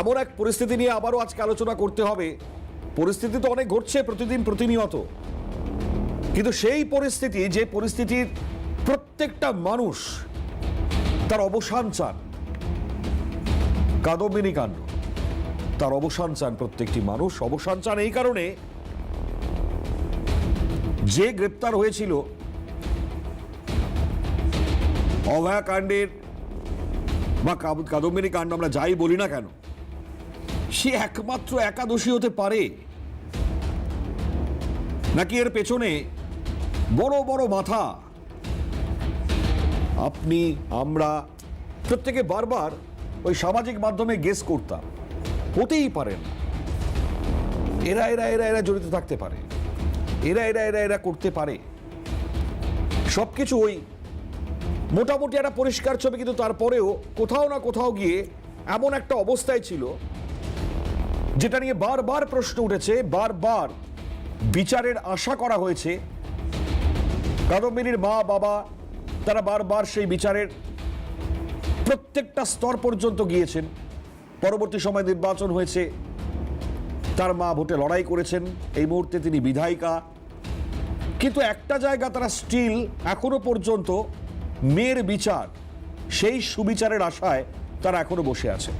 এমন এক পরিস্থিতি নিয়ে আবারও আজকে আলোচনা করতে হবে। পরিস্থিতি তো অনেক ঘটছে প্রতিদিন প্রতিনিয়ত, কিন্তু সেই পরিস্থিতি, যে পরিস্থিতির প্রত্যেকটা মানুষ তার অবসান চান, কাদম্বিনী কাণ্ড, তার অবসান চান। প্রত্যেকটি মানুষ অবসান চান এই কারণে, যে গ্রেপ্তার হয়েছিল অভয়া কাণ্ডের বা কাদম্বিনী কাণ্ড আমরা যাই বলি না কেন, সে একমাত্র একাদশী হতে পারে নাকি এর পেছনে বড় বড় মাথা? আপনি, আমরা প্রত্যেকে বারবার ওই সামাজিক মাধ্যমে গেস করতাম, হতেই পারেন এরা এরা এরা এরা জড়িত থাকতে পারে, এরা এরা এরা এরা করতে পারে, সবকিছু ওই মোটামুটি একটা পরিষ্কার ছবি। কিন্তু তারপরেও কোথাও না কোথাও গিয়ে এমন একটা অবস্থায় ছিল যেটা নিয়ে বারবার প্রশ্ন উঠেছে, বারবার বিচারের আশা করা হয়েছে। কাদম্বিনীর মা বাবা তারা বারবার সেই বিচারের প্রত্যেকটা স্তর পর্যন্ত গিয়েছেন। পরবর্তী সময় নির্বাচন হয়েছে, তার মা ভোটে লড়াই করেছেন, এই মুহূর্তে তিনি বিধায়িকা। কিন্তু একটা জায়গা তারা স্টিল এখনো পর্যন্ত মেয়ের বিচার, সেই সুবিচারের আশায় তারা এখনো বসে আছে।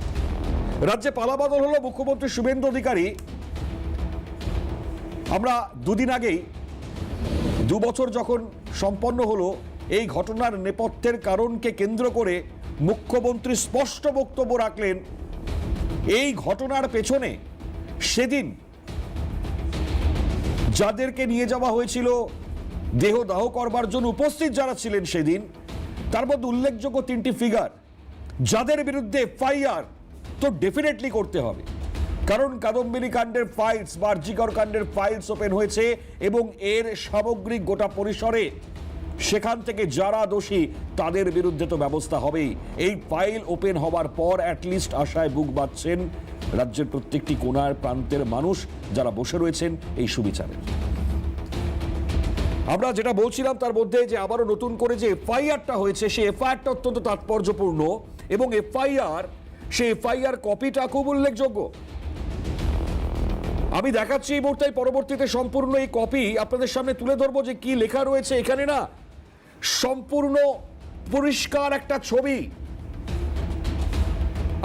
রাজ্যে পালাবদল হলো মুখ্যমন্ত্রী শুভেন্দু অধিকারী। আমরা দুদিন আগেই 2 বছর যখন সম্পন্ন হলো, এই ঘটনার নেপথ্যের কারণকে কেন্দ্র করে মুখ্যমন্ত্রী স্পষ্ট বক্তব্য রাখলেন। এই ঘটনার পেছনে সেদিন যাদেরকে নিয়ে যাওয়া হয়েছিল দেহ দাহ করবার জন্য, উপস্থিত যারা ছিলেন সেদিন, তার মধ্যে উল্লেখযোগ্য 3টি ফিগার যাদের বিরুদ্ধে এফআইআর তো ডেফিনেটলি করতে হবে। কারণ কাদম্বিনী কাণ্ডের ফাইলস বা আরজিকর কাণ্ডের ফাইলস ওপেন হয়েছে এবং এর সামগ্রিক গোটা পরিসরে সেখান থেকে যারা দোষী তাদের বিরুদ্ধে তো ব্যবস্থা হবেই। এই ফাইল ওপেন হওয়ার পর অ্যাটলিস্ট আশায় বুক বাঁধছেন রাজ্যের প্রত্যেকটি কোণার প্রান্তের মানুষ যারা বসে রয়েছেন এই সুবিচারের। আমরা যেটা বলছিলাম তার মধ্যে যে আবারও নতুন করে যে এফআইআরটা হয়েছে, সেই এফআইআরটা অত্যন্ত তাৎপর্যপূর্ণ এবং সেই এফআইআর কপিটা খুব উল্লেখযোগ্য। আমি দেখাচ্ছি এই মুহূর্তে, পরবর্তীতে সম্পূর্ণ এই কপি আপনাদের সামনে তুলে ধরবো যে কি লেখা রয়েছে এখানে। না, সম্পূর্ণ পরিষ্কার একটা ছবি।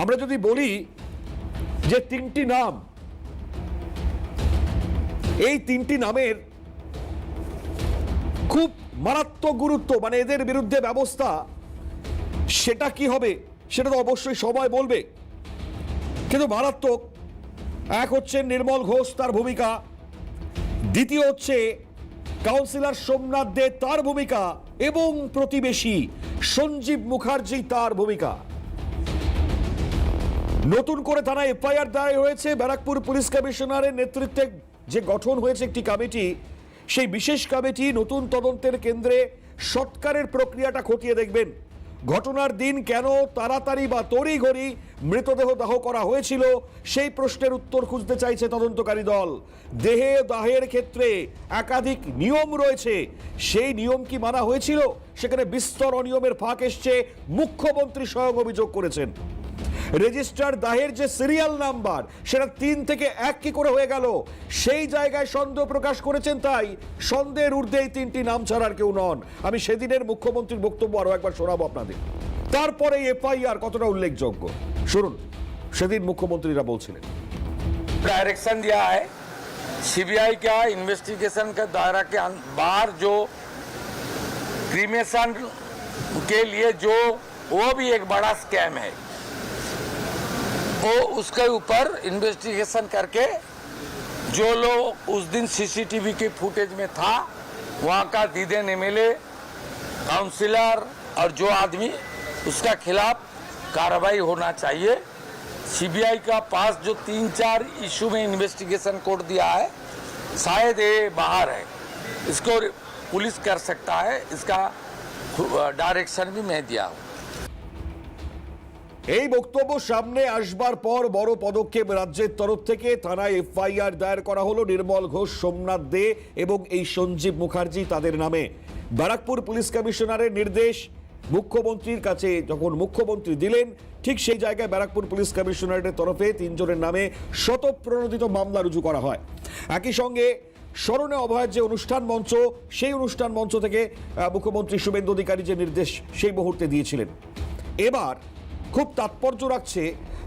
আমরা যদি বলি যে 3টি নাম, এই 3টি নামের খুব মারাত্মক গুরুত্ব, মানে এদের বিরুদ্ধে ব্যবস্থা সেটা কি হবে সেটা তো অবশ্যই সময় বলবে, কিন্তু মারাত্মক। এক হচ্ছে নির্মল ঘোষ, তার ভূমিকা। দ্বিতীয় হচ্ছে কাউন্সিলর সোমনাথ দে, তার ভূমিকা, এবং প্রতিবেশী সঞ্জীব মুখার্জি, তার ভূমিকা। নতুন করে থানায় এফআইআর দায়ের হয়েছে। ব্যারাকপুর পুলিশ কমিশনারের নেতৃত্বে যে গঠন হয়েছে একটি কমিটি, সেই বিশেষ কমিটি নতুন তদন্তের কেন্দ্রে সৎকারের প্রক্রিয়াটা খতিয়ে দেখবেন। ঘটনার দিন কেন তাড়াতাড়ি বা তড়িঘড়ি মৃতদেহ দাহ করা হয়েছিল সেই প্রশ্নের উত্তর খুঁজতে চাইছে তদন্তকারী দল। দেহে দাহের ক্ষেত্রে একাধিক নিয়ম রয়েছে, সেই নিয়ম কি মানা হয়েছিল? সেখানে বিস্তর অনিয়মের ফাঁক এসছে, মুখ্যমন্ত্রী স্বয়ং অভিযোগ করেছেন। রেজিস্টার দাহের যে সিরিয়াল নাম্বার সেটা 3 থেকে 1 কি করে হয়ে গেল, সেই জায়গায় সন্দেহ প্রকাশ করেছেন। তাই সন্দেহের ঊর্ধ্বে এই 3টি নাম ছাড়ার কেউ নন। আমি সেদিনের মুখ্যমন্ত্রীর বক্তব্য আরো একবার শোনাবো আপনাদের। তারপরে এফআইআর কতটা উল্লেখযোগ্য শুনুন, সেদিন মুখ্যমন্ত্রীরা বলছিলেন। डायरेक्शन दिया है सीबीआई का इन्वेस्टिगेशन का दायरा के बाहर जो क्रीमेशन के लिए जो वो भी एक बड़ा स्कैम है, वो उसके ऊपर इन्वेस्टिगेशन करके जो लोग उस दिन सीसीटीवी के फुटेज में था, वहाँ का दीदेन एमएलए, काउंसिलर और जो आदमी, उसका खिलाफ कार्रवाई होना चाहिए। सीबीआई का पास जो 3-4 इशू में इन्वेस्टिगेशन कोड दिया है, शायद ये बाहर है, इसको पुलिस कर सकता है, इसका डायरेक्शन भी मैं दिया हूँ। এই বক্তব্য সামনে আসবার পর বড় পদক্ষেপ রাজ্যের তরফ থেকে। থানায় এফআইআর দায়ের করা হলো নির্মল ঘোষ, সোমনাথ দে এবং এই সঞ্জীব মুখার্জি, তাদের নামে। ব্যারাকপুর পুলিশ কমিশনারের নির্দেশ, মুখ্যমন্ত্রীর কাছে যখন মুখ্যমন্ত্রী দিলেন, ঠিক সেই জায়গায় ব্যারাকপুর পুলিশ কমিশনারেটের তরফে 3 জনের নামে স্বতঃপ্রণোদিত মামলা রুজু করা হয়। একই সঙ্গে স্মরণে অভয়ের যে অনুষ্ঠান মঞ্চ, সেই অনুষ্ঠান মঞ্চ থেকে মুখ্যমন্ত্রী শুভেন্দু অধিকারী যে নির্দেশ সেই মুহূর্তে দিয়েছিলেন। এবার খুব তাৎপর্য রাখছে,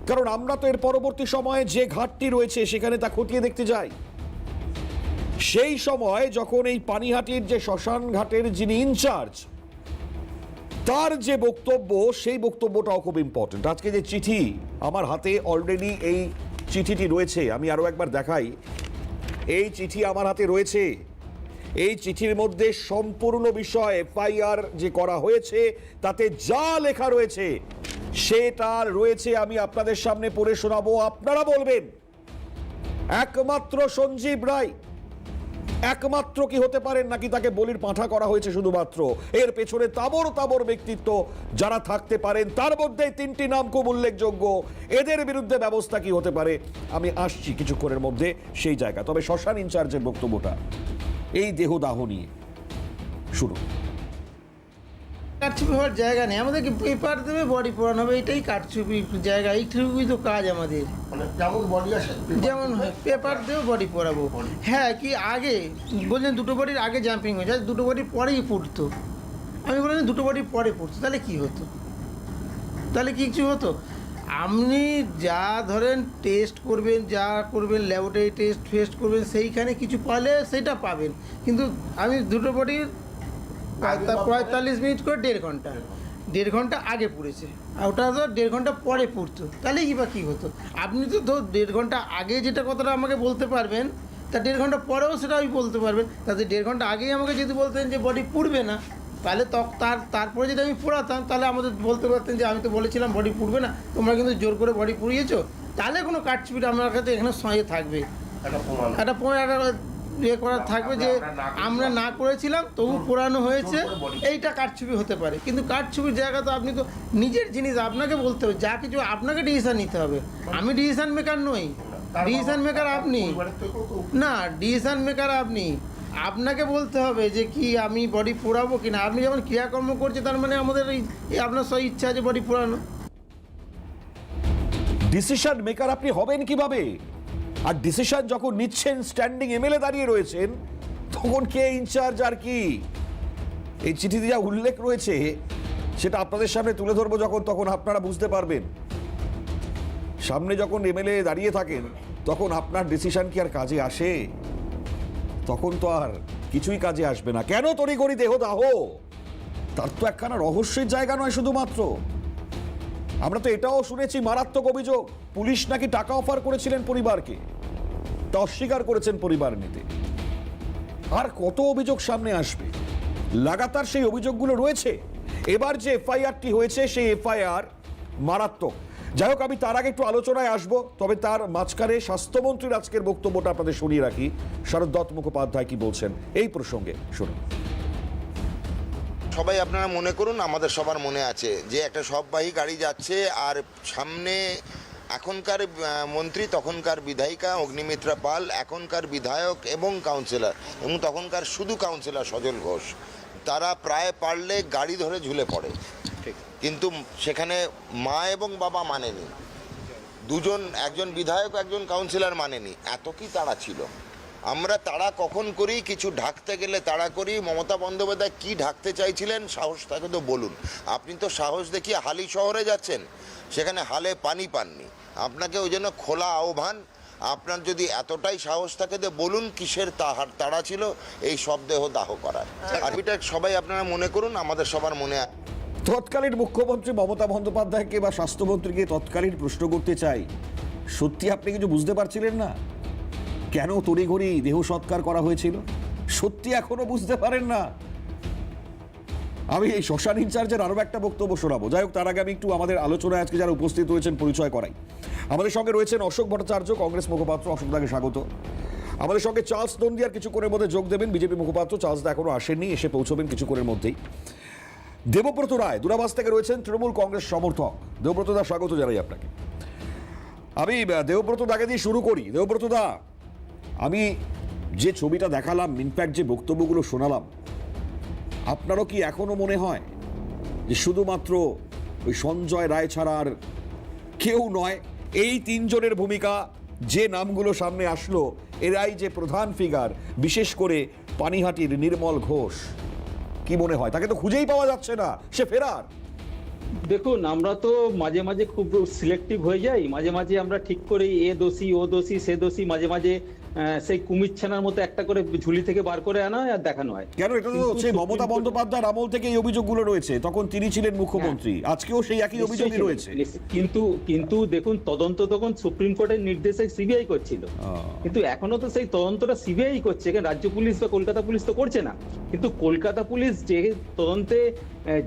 কারণ আমরা তো এর পরবর্তী সময়ে যে ঘাটটি রয়েছে সেখানে তা খতিয়ে দেখতে যাই। সেই সময় যখন এই পানিহাটির যে শ্মশান ঘাটের যিনি ইনচার্জ, তার যে বক্তব্য, সেই বক্তব্যটাও খুব ইম্পর্টেন্ট। আজকে যে চিঠি আমার হাতে অলরেডি এই চিঠিটি রয়েছে, আমি আরো একবার দেখাই। এই চিঠি আমার হাতে রয়েছে। এই চিঠির মধ্যে সম্পূর্ণ বিষয় এফআইআর যে করা হয়েছে তাতে যা লেখা রয়েছে সেটা রয়েছে, আমি আপনাদের সামনে পড়ে শোনাবো। আপনারা বলবেন একমাত্র সঞ্জীব রায় একমাত্র কি হতে পারেন, নাকি তাকে বলির পাঁঠা করা হয়েছে শুধুমাত্র? এর পেছনে তাবড় তাবড় ব্যক্তিত্ব যারা থাকতে পারেন, তার মধ্যে 3টি নাম খুব উল্লেখযোগ্য। এদের বিরুদ্ধে ব্যবস্থা কি হতে পারে, আমি আসছি কিছুক্ষণের মধ্যে সেই জায়গা। তবে শ্মশান ইনচার্জের বক্তব্যটা এই দেহদাহ নিয়ে শুরু। কারচুপি হওয়ার জায়গা নেই, আমাদেরকে পেপার দেবে, বডি পোড়ানো হবে, এটাই কারচুপি জায়গা। এইটুকুই তো কাজ আমাদের, যেমন পেপার দেবো, বডি পোড়াবো। হ্যাঁ, কি আগে বললেন 2টো বডির আগে জাম্পিং হয়ে যায়, 2টো বডির পরেই পড়তো। আমি বললাম 2টো বডির পরে পড়তো, তাহলে কি হতো? তাহলে কিছু হতো? আপনি যা ধরেন টেস্ট করবেন, যা করবেন ল্যাবরেটরি টেস্ট করবেন, সেইখানে কিছু পালে সেটা পাবেন। কিন্তু আমি 2টো বডির 45 মিনিট করে 1.5 ঘন্টা আগে পড়েছে, আর ওটা তো 1.5 ঘন্টা পরে পড়তো, তাহলে কি বা কী হতো? আপনি তো 1.5 ঘন্টা আগে যেটা কথাটা আমাকে বলতে পারবেন, তা 1.5 ঘন্টা পরেও সেটা আমি বলতে পারবেন। তাতে 1.5 ঘন্টা আগেই আমাকে যদি বলতেন যে বডি পুড়বে না, তাহলে তারপরে যদি আমি পোড়াতাম, তাহলে আমাদের বলতে পারতেন যে আমি তো বলেছিলাম বডি পুড়বে না, তোমরা কিন্তু জোর করে বডি পুড়িয়েছো। তাহলে কোনো কাটছুপিটা আমার কাছে এখানে সঙ্গে থাকবে, একটা ইয়ে করা থাকবে যে আমরা না করেছিলাম তবু পোড়ানো হয়েছে, এইটা কারচুপি হতে পারে। কিন্তু কারচুপির জায়গা তো আপনি তো নিজের জিনিস আপনাকে বলতে হবে, যা কিছু আপনাকে ডিসিশন নিতে হবে। আমি ডিসিশন মেকার নই, ডিসিশন মেকার আপনি না, ডিসিশন মেকার আপনি। আপনাকে বলতে হবে যে কি আমি বডি পোড়াবো কিনা। আপনি যখন ক্রিয়াকর্ম করছে, তার মানে আমাদের এই আপনার সব ইচ্ছা আছে বডি পোড়ানো। ডিসিশন মেকার আপনি হবেন কিভাবে? আর ডিসিশন যখন নিচ্ছেন, স্ট্যান্ডিং এমএলএ দাঁড়িয়ে রয়েছেন, তখন কে ইনচার্জ আর কি? এই চিঠিতে যা উল্লেখ রয়েছে সেটা আপনাদের সামনে তুলে ধরবো যখন, তখন আপনারা বুঝতে পারবেন। সামনে যখন এমএলএ দাঁড়িয়ে থাকেন, তখন আপনার ডিসিশন কি আর কাজে আসে? তখন তো আর কিছুই কাজে আসবে না। কেন তড়িঘড়ি দেহদাহ? তার তো একখানা রহস্যের জায়গা নয় শুধুমাত্র। আমরা তো এটাও শুনেছি মারাত্মক অভিযোগ, পুলিশ নাকি টাকা অফার করেছিলেন পরিবারকে, তা অস্বীকার করেছেন পরিবার নিতে। আর কত অভিযোগ সামনে আসবে? লাগাতার সেই অভিযোগগুলো রয়েছে। এবার যে এফআইআরটি হয়েছে, সেই এফআইআর মারাত্মক। যাই হোক, আমি তার আগে একটু আলোচনায় আসব, তবে তার মাঝখানে স্বাস্থ্যমন্ত্রীর আজকের বক্তব্যটা আপনাদের শুনিয়ে রাখি। শরৎ দত্ত মুখোপাধ্যায় কি বলছেন এই প্রসঙ্গে শুনুন। সবাই আপনারা মনে করুন, আমাদের সবার মনে আছে যে একটা সববাহী গাড়ি যাচ্ছে, আর সামনে এখনকার মন্ত্রী, তখনকার বিধায়িকা অগ্নিমিত্রা পাল, এখনকার বিধায়ক এবং কাউন্সিলর, এবং তখনকার শুধু কাউন্সিলর সজল ঘোষ, তারা প্রায় পারলে গাড়ি ধরে ঝুলে পড়ে। কিন্তু সেখানে মা এবং বাবা মানেনি, দুজন, একজন বিধায়ক একজন কাউন্সিলর মানেনি। এত কি তাড়া ছিল? আমরা তাড়া কখন করি? কিছু ঢাকতে গেলে তাড়া করি। মমতা বন্দ্যোপাধ্যায় কি ঢাকতে চাইছিলেন? সাহস থাকে তো বলুন। আপনি তো সাহস দেখিয়ে হালি শহরে যাচ্ছেন, সেখানে হালে পানি পাননি। আপনাকে ওই জন্য খোলা আহ্বান, আপনার যদি এতটাই সাহস থাকে তো বলুন কিসের তাড়া ছিল এই শবদেহ দাহ করার। আর এটা সবাই আপনারা মনে করুন, আমাদের সবার মনে আছে। তৎকালীন মুখ্যমন্ত্রী মমতা বন্দ্যোপাধ্যায়কে বা স্বাস্থ্যমন্ত্রীকে তৎকালীন প্রশ্ন করতে চাই, সত্যি আপনি কিছু বুঝতে পারছিলেন না? কেন তড়িঘড়ি দেহ সৎকার করা হয়েছিল? সত্যি এখনো বুঝতে পারেন না? আমি এই শ্মশান ইনচার্জের আরো একটা বক্তব্য শোনাবো। যাই হোক, তার আগে আমি একটু আমাদের আলোচনায় আজকে যারা উপস্থিত হয়েছেন পরিচয় করাই। আমাদের সঙ্গে রয়েছেন অশোক ভট্টাচার্য, কংগ্রেস মুখপাত্র। অশোক দাকে স্বাগত। আমাদের সঙ্গে চার্লস নন্দিয়ার কিছুক্ষণের মধ্যে যোগ দেবেন, বিজেপি মুখপাত্র। চার্লস দা এখনো আসেননি, এসে পৌঁছবেন কিছুক্ষণের মধ্যেই। দেবব্রত রায় দূরাভাষ থেকে রয়েছেন, তৃণমূল কংগ্রেস সমর্থক। দেবব্রত দা, স্বাগত জানাই আপনাকে। আমি দেবব্রত দাকে দিয়ে শুরু করি। দেবব্রত দা, আমি যে ছবিটা দেখালাম, ইনফ্যাক্ট যে বক্তব্যগুলো শোনালাম, আপনারও কি এখনো মনে হয় যে শুধুমাত্র ওই সঞ্জয় রায় ছাড়া আর কেউ নয়, এই তিনজনের ভূমিকা, যে নামগুলো সামনে আসলো এরাই যে প্রধান ফিগার, বিশেষ করে পানিহাটির নির্মল ঘোষ। কি মনে হয়, তাকে তো খুঁজেই পাওয়া যাচ্ছে না, সে ফেরার। দেখুন, আমরা তো মাঝে মাঝে খুব সিলেক্টিভ হয়ে যাই, মাঝে মাঝে আমরা ঠিক করি এ দোষী ও দোষী সে দোষী, মাঝে মাঝে সেই কুমির ছানার মতো একটা করে ঝুলি থেকে বার করে আনা হয় আর দেখানো হয়। কেন, এটা তো সেই মমতা বন্দ্যোপাধ্যায়ের আমল থেকে এই অভিযোগগুলো রয়েছে, তখন তিনি ছিলেন মুখ্যমন্ত্রী, আজকেও সেই একই অভিযোগই রয়েছে। কিন্তু দেখুন, তদন্ত তখন সুপ্রিম কোর্টের নির্দেশে সিবিআই করছিল, কিন্তু এখনো তো সেই তদন্তটা সিবিআই করছে, এখানে রাজ্য পুলিশ বা কলকাতা পুলিশ তো করছে না। কিন্তু কলকাতা পুলিশ যে তদন্তে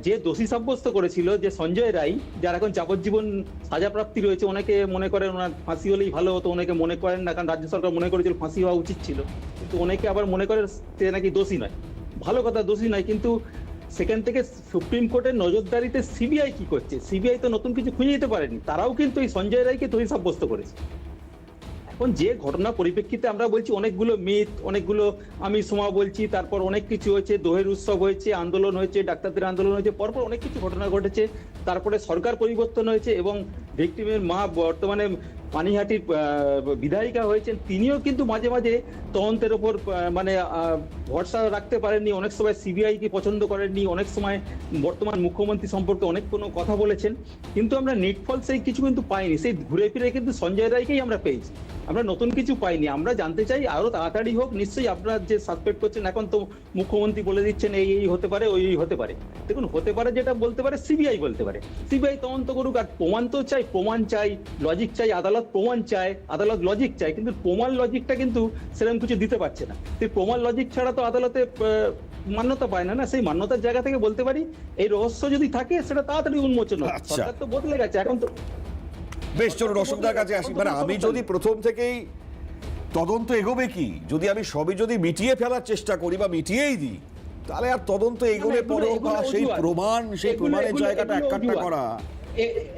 যে দোষী সাব্যস্ত করেছিল, যে সঞ্জয় রায়, যার এখন যাবজ্জীবন সাজাপ্রাপ্তি রয়েছে, অনেকে মনে করেন ওনার ফাঁসি হলেই ভালো হতো, অনেকে মনে করেন না, কারণ রাজ্য সরকার মনে করেছিল ফাঁসি হওয়া উচিত ছিল, কিন্তু অনেকে আবার মনে করে সে নাকি দোষী নয়। ভালো কথা, দোষী নয়, কিন্তু সেখান থেকে সুপ্রিম কোর্টের নজরদারিতে সিবিআই কি করছে? সিবিআই তো নতুন কিছু খুঁজে দিতে পারেনি, তারাও কিন্তু এই সঞ্জয় রায়কে দোষী সাব্যস্ত করেছে। এখন যে ঘটনা পরিপ্রেক্ষিতে আমরা বলছি অনেকগুলো মিথ, অনেকগুলো আমি সমা বলছি, তারপর অনেক কিছু হয়েছে, দোহের উৎসব হয়েছে, আন্দোলন হয়েছে, ডাক্তারদের আন্দোলন হয়েছে, পরপর অনেক কিছু ঘটনা ঘটেছে, তারপরে সরকার পরিবর্তন হয়েছে এবং ভিকটিমের মা বর্তমানে পানিহাটির বিধায়িকা হয়েছেন, তিনিও কিন্তু মাঝে মাঝে তদন্তের ওপর মানে ভরসা রাখতে পারেননি, অনেক সময় সিবিআইকে পছন্দ করেননি, অনেক সময় বর্তমান মুখ্যমন্ত্রী সম্পর্কে অনেক কোনো কথা বলেছেন, কিন্তু আমরা নিটফল সেই কিছু কিন্তু পাইনি। সেই ঘুরে ফিরে কিন্তু সঞ্জয় রায়কেই আমরা পেয়েছি, আমরা নতুন কিছু পাইনি। আমরা জানতে চাই আরো তাড়াতাড়ি হোক। নিশ্চয়ই আপনারা যে সাসপেক্ট করছেন, এখন তো মুখ্যমন্ত্রী বলে দিচ্ছেন এই হতে পারে, ওই হতে পারে। দেখুন, হতে পারে যেটা বলতে পারে সিবিআই বলতে পারে, সিবিআই তদন্ত করুক, আর প্রমাণ তো চাই, প্রমাণ চাই, লজিক চাই, আদালত প্রমাণ চায়, আদালত লজিক চায়, কিন্তু প্রমাণ লজিকটা কিন্তু সেরকম কিছু দিতে পারছে না। সেই প্রমাণ লজিক ছাড়া তো আদালতে মান্যতা পায় না। সেই মান্যতার জায়গা থেকে বলতে পারি এই রহস্য যদি থাকে সেটা তাড়াতাড়ি উন্মোচন হয়। সরকার তো বদলে গেছে এখন তো। বেশ, চলুন অশোকদার কাছে আসি। মানে আমি যদি প্রথম থেকেই তদন্ত এগোবে কি, যদি আমি সবই যদি মিটিয়ে ফেলার চেষ্টা করি বা মিটিয়েই দিই, তাহলে আর তদন্ত এগোলে পরেও বা সেই প্রমাণের জায়গাটা একাট্টা করা,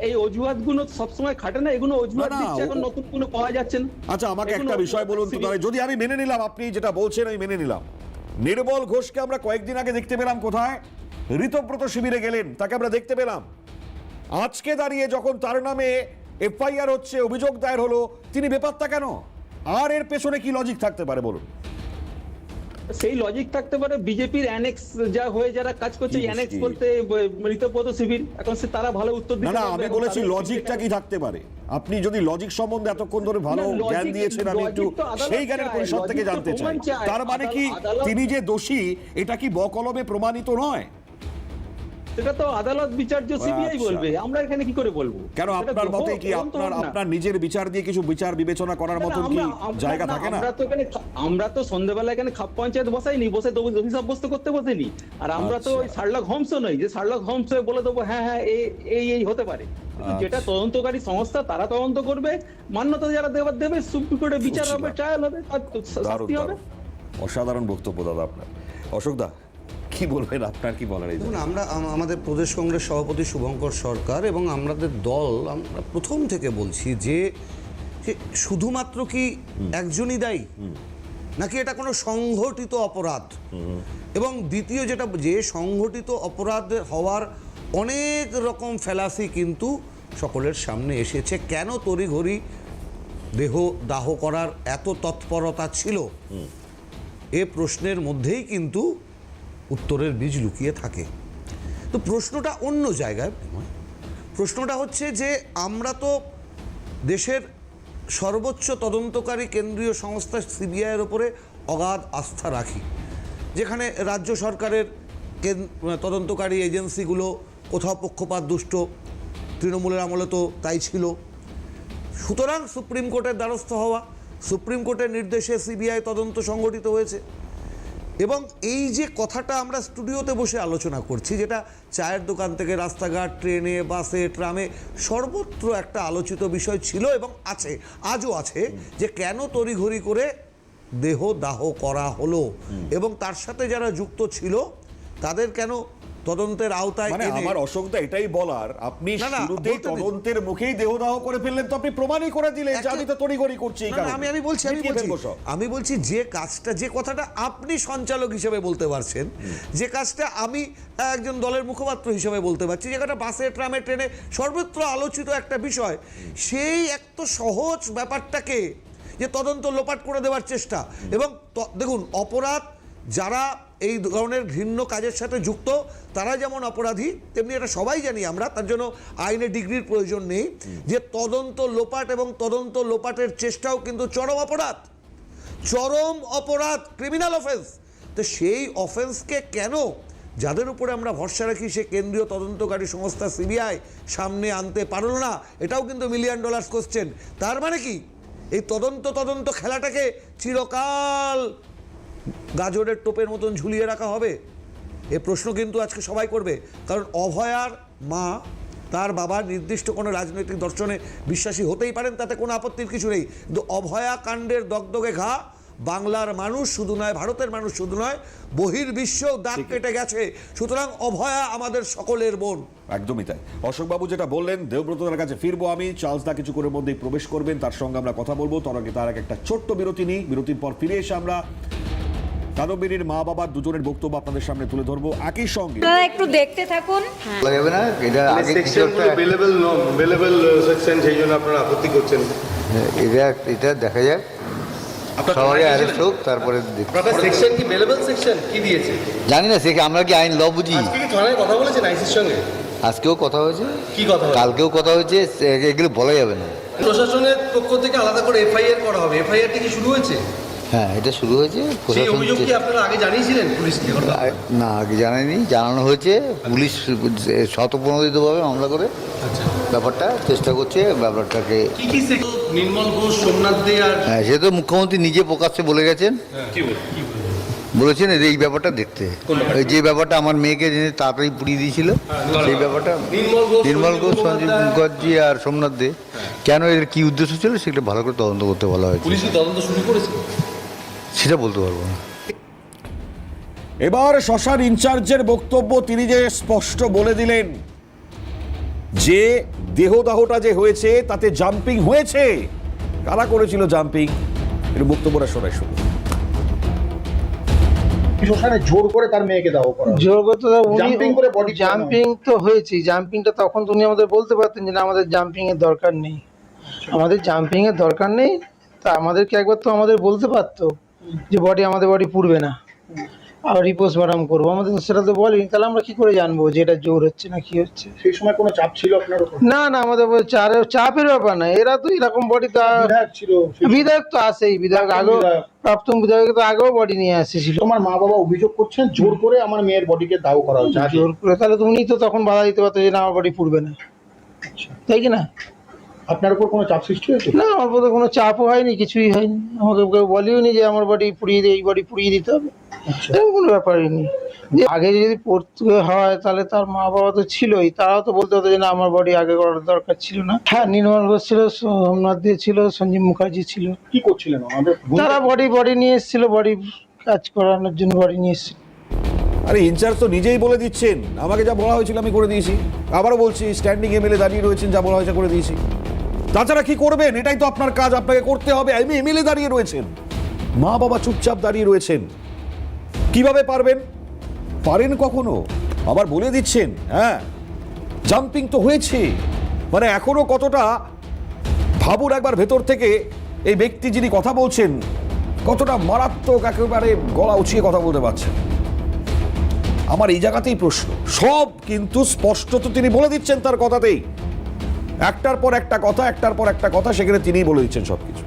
এই অজুহাত গুলো সবসময় খাটে না, এগুলো অজুহাত দিচ্ছে, এখন নতুন কোনো পাওয়া যাচ্ছে না। আচ্ছা, আমাকে একটা বিষয় বলুন তো, তাহলে যদি আমি মেনে নিলাম আপনি যেটা বলছেন, আমি মেনে নিলাম, নির্মল ঘোষকে আমরা কয়েকদিন আগে দেখতে পেলাম কোথায়, ঋতব্রত শিবিরে গেলেন, তাকে আমরা দেখতে পেলাম। আজকে দাঁড়িয়ে যখন তার নামে এফআইআর হচ্ছে, অভিযোগ দায়ের হলো, তিনি বেপাত্তা কেন? আর এর পেছনে কি লজিক থাকতে পারে বলুন? সেই লজিক থাকতে পারে বিজেপির অ্যানেক্স যা হয়ে যারা কাজ করছে, অ্যানেক্স বলতে ঋতব্রত শিবির, এখন সে তারা ভালো উত্তর দিতে না, আমি বলেছি লজিকটা কি থাকতে পারে। আপনি যদি লজিক সম্বন্ধে এতক্ষণ ধরে ভালো জ্ঞান দিয়েছেন, আমি একটু সেই জ্ঞানের পরিসর থেকে জানতে চাই। তার মানে কি তিনি যে দোষী এটা কি বকলমে প্রমাণিত নয়? সেটা তো আদালত বিচার্য, সিবিআই বলবে, আমরা এখানে কি করে বলবো? কেন আপনার মতে কি আপনার নিজের বিচার দিয়ে কিছু বিচার বিবেচনা করার মতন কি জায়গা থাকে না? আমরা তো সন্ধ্যাবেলা এখানে খাপ পঞ্চায়েত বসাইনি, বসে দোষী সাব্যস্ত করতে বসেনি। আর আমরা তো ওই শার্লক হোমস নই যে শার্লক হোমস বলে দেবো হ্যাঁ হ্যাঁ এই হতে পারে। যেটা তদন্তকারী সংস্থা তারা তদন্ত করবে, মান্যতা যারা দেবে, সুপ্রিম কোর্টে বিচার হবে, ট্রায়াল হবে, শাস্তি হবে। অসাধারণ বক্তব্য দাদা আপনার। অশোকদা কি বলবেন, আপনার কি বলার? দেখুন, আমরা আমাদের প্রদেশ কংগ্রেস সভাপতি শুভঙ্কর সরকার এবং আমাদের দল, আমরা প্রথম থেকে বলছি যে শুধুমাত্র কি একজনই দায়ী, নাকি এটা কোনো সংগঠিত অপরাধ, এবং দ্বিতীয় যেটা, যে সংগঠিত অপরাধ হওয়ার অনেক রকম ফ্যালাসি কিন্তু সকলের সামনে এসেছে। কেন তড়িঘড়ি দেহ দাহ করার এত তৎপরতা ছিল, এ প্রশ্নের মধ্যেই কিন্তু উত্তরের বীজ লুকিয়ে থাকে। তো প্রশ্নটা অন্য জায়গায়। প্রশ্নটা হচ্ছে যে আমরা তো দেশের সর্বোচ্চ তদন্তকারী কেন্দ্রীয় সংস্থা সিবিআইয়ের ওপরে অগাধ আস্থা রাখি, যেখানে রাজ্য সরকারের তদন্তকারী এজেন্সিগুলো কোথাও পক্ষপাত দুষ্ট, তৃণমূলের আমলে তো তাই ছিল। সুতরাং সুপ্রিম কোর্টের দ্বারস্থ হওয়া, সুপ্রিম কোর্টের নির্দেশে সিবিআই তদন্ত সংগঠিত হয়েছে। এবং এই যে কথাটা আমরা স্টুডিওতে বসে আলোচনা করছি, যেটা চায়ের দোকান থেকে রাস্তাঘাট, ট্রেনে, বাসে, ট্রামে সর্বত্র একটা আলোচিত বিষয় ছিল এবং আছে, আজও আছে, যে কেন তড়িঘড়ি করে দেহ দাহ করা হলো এবং তার সাথে যারা যুক্ত ছিল তাদের কেন তদন্তের আওতায় মানে এনে আমার অশোকদা এটাই বলার, আপনি না, না, শুরুতেই বলতে দিন। তদন্তের মুখেই দেহদাহ করে ফেললেন, তো আপনি প্রমাণই করে দিলেন যে আমি তো তড়িঘড়ি করছি এই না, না, কারণে। আমি বলছি যে কাজটা, যে কথাটা আপনি সঞ্চালক হিসেবে বলতে পারছেন, যে কাজটা আমি একজন দলের মুখপাত্র হিসেবে বলতে পারছি, যে একটা বাসে, ট্রামে, ট্রেনে সর্বত্র আলোচিত একটা বিষয়, সেই এত সহজ ব্যাপারটাকে যে তদন্ত লোপাট করে দেওয়ার চেষ্টা। এবং দেখুন, অপরাধ যারা এই ধরনের ঘৃণ্য কাজের সাথে যুক্ত তারা যেমন অপরাধী, তেমনি এটা সবাই জানি আমরা, তার জন্য আইনে ডিগ্রির প্রয়োজন নেই, যে তদন্ত লোপাট এবং তদন্ত লোপাটের চেষ্টাও কিন্তু চরম অপরাধ, চরম অপরাধ, ক্রিমিনাল অফেন্স। তো সেই অফেন্সকে কেন যাদের উপরে আমরা ভরসা রাখি, সে কেন্দ্রীয় তদন্তকারী সংস্থা সিবিআই সামনে আনতে পারল না? এটাও কিন্তু $1 মিলিয়ন কোশ্চেন। তার মানে কি এই তদন্ত খেলাটাকে চিরকাল গাজরের টোপের মতন ঝুলিয়ে রাখা হবে? এ প্রশ্ন কিন্তু আজকে সবাই করবে, কারণ অভয়ার মা, তার বাবা নির্দিষ্ট কোনো রাজনৈতিক দর্শনে বিশ্বাসী হতেই পারেন, তাতে কোনো আপত্তির কিছু নেই, কিন্তু অভয়া কাণ্ডের দগদগে ঘা বাংলার মানুষ শুধু নয়, ভারতের মানুষ শুধু নয়, বহির্বিশ্বেও দাগ কেটে গেছে। সুতরাং অভয়া আমাদের সকলের বোন। একদমই তাই। অশোকবাবু যেটা বললেন, দেবব্রতদার কাছে ফিরবো আমি, চার্লস দা কিছু করে মধ্যেই প্রবেশ করবেন, তার সঙ্গে আমরা কথা বলবো। তার আগে একটা ছোট্ট বিরতি নিই, বিরতির পর ফিরে এসে আমরা কাদম্বিনীর মা বাবার দুজনের বক্তব্য আপনাদের সামনে তুলে ধরবো। একই সঙ্গে আপনারা একটু দেখতে থাকুন। বলা যাবে না এটা আগে কিছু একটা বেলেবল সেকশন, সেই জন্য আপনারা আপত্তি করছেন। এটা দেখা যাক, সবাই অ্যারেস্ট হোক, তারপরে দেখি। সেকশন কি বেলেবল সেকশন কি দিয়েছে জানি না, সে আমরা কি আইন ল বুঝি? আজকে কি থানায় কথা বলেছেন আইসির সঙ্গে? আজকেও কথা হয়েছে, কি কথা হলো? কালকেও কথা হয়েছে, এগুলো বলা যাবে না। প্রশাসনের পক্ষ থেকে আলাদা করে এফআইআর করা হবে, এফআইআরটি কি শুরু হয়েছে? হ্যাঁ, এটা শুরু হয়েছে। সেই প্রশাসন অভিযোগ কি আপনারা আগে জানিয়েছিলেন পুলিশকে? না, আগে জানায়নি, জানানো হয়েছে। পুলিশ স্বতঃপ্রণোদিতভাবে মামলা করে ব্যাপারটা চেষ্টা করছে, ব্যাপারটাকে। কি কি নির্মল ঘোষ, সোমনাথ দে আর হ্যাঁ, সে তো মুখ্যমন্ত্রী নিজে প্রকাশ্যে বলে গেছেন, বলেছেন এই ব্যাপারটা দেখতে। এই যে ব্যাপারটা আমার মেয়েকে জেনে তাড়াতাড়ি পুড়িয়ে দিয়েছিল, সেই ব্যাপারটা নির্মল ঘোষ, সঞ্জীব মুখার্জি আর সোমনাথ দে, কেন এর কি উদ্দেশ্য ছিল সেটা ভালো করে তদন্ত করতে বলা হয়েছে। পুলিশ কি তদন্ত শুরু করেছে? সেটা বলতে পারবো না। এবার শ্মশান ইনচার্জের বক্তব্য, তিনি যে স্পষ্ট বলে দিলেন যে দেহদাহটা যে হয়েছে তাতে জাম্পিং হয়েছে। কারা করেছিল জাম্পিং, এর বক্তব্যটা শোনায় শুনুন। শ্মশানে জোর করে তার মেয়েকে দাও করা, জোর করতে জাম্পিং করে বডি জাম্পিং তো হয়েছে। জাম্পিংটা তখন তো উনি আমাদের বলতে পারতেন যে না, আমাদের জাম্পিং এর দরকার নেই, আমাদের জাম্পিং এর দরকার নেই। তা আমাদেরকে একবার তো আমাদের বলতে পারতো যে আমাদের বডি পুড়বে না, আর রিপোস্টমর্টম করবো। আমাদের তো সেটা তো বলেনি, তাহলে আমরা কি করে জানবো যে এটা জোর হচ্ছে না কি হচ্ছে? সেই সময় কোনো চাপ ছিল আপনার উপর? না না, আমাদের চাপের ব্যাপার না। এরা তো এরকম বডি, বিধায়ক ছিল, বিধায়ক তো আসেই, বিধায়ক আগেও, প্রাক্তন বিধায়ক তো আগেও বডি নিয়ে আসেছিল। তোমার মা বাবা অভিযোগ করছেন জোর করে আমার মেয়ের বডিকে দাও করা হচ্ছে। জোর করে, তাহলে তো উনি তো তখন বাধা দিতে পারতো যে না, আমার বডি পুড়বে না, তাই কি না? আপনার উপর কোনো চাপ সৃষ্টি হয়েছে? না, আমার মধ্যে কোনো চাপও হয়নি, কিছুই হয়নি। আমাকে কেউ বলেও নি যে আমার বডি পুড়িয়ে দিয়ে এই বডি পুড়িয়ে দিতে হবে, এরকম কোনো ব্যাপারই নেই। যে আগে যদি পড়তে হয় তাহলে তার মা বাবা তো ছিলই, তারাও তো বলতে হতো যে না, আমার বডি আগে করার দরকার ছিল না। হ্যাঁ, নির্মল ঘোষ ছিল, সোমনাথ দে ছিল, সঞ্জীব মুখার্জি ছিল। কি করছিলেন আমাদের? তারা বডি নিয়ে এসেছিল, বডি কাজ করানোর জন্য বডি নিয়ে এসেছিল। আরে ইনচার্জ তো নিজেই বলে দিচ্ছেন, আমাকে যা বলা হয়েছিল আমি করে দিয়েছি। আবারও বলছি, স্ট্যান্ডিং এমএলএ দাঁড়িয়ে রয়েছেন, যা বলা হয়েছে করে দিয়েছি। তাছাড়া কি করবেন? এটাই তো আপনার কাজ, আপনাকে করতে হবে। আমি এমএলএ দাঁড়িয়ে রয়েছেন, মা বাবা চুপচাপ দাঁড়িয়ে রয়েছেন, কিভাবে পারবেন? পারেন কখনো? আবার বলে দিচ্ছেন হ্যাঁ জাম্পিং তো হয়েছে, মানে এখনো কতটা ভাবুন একবার ভেতর থেকে, এই ব্যক্তি যিনি কথা বলছেন কতটা মারাত্মক, একেবারে গলা উঁচিয়ে কথা বলতে পারছেন। আমার এই জায়গাতেই প্রশ্ন, সব কিন্তু স্পষ্ট তো তিনি বলে দিচ্ছেন তার কথাতেই, একটার পর একটা কথা, একটার পর একটা কথা, সেখানে তিনিই বলে দিচ্ছেন সবকিছু।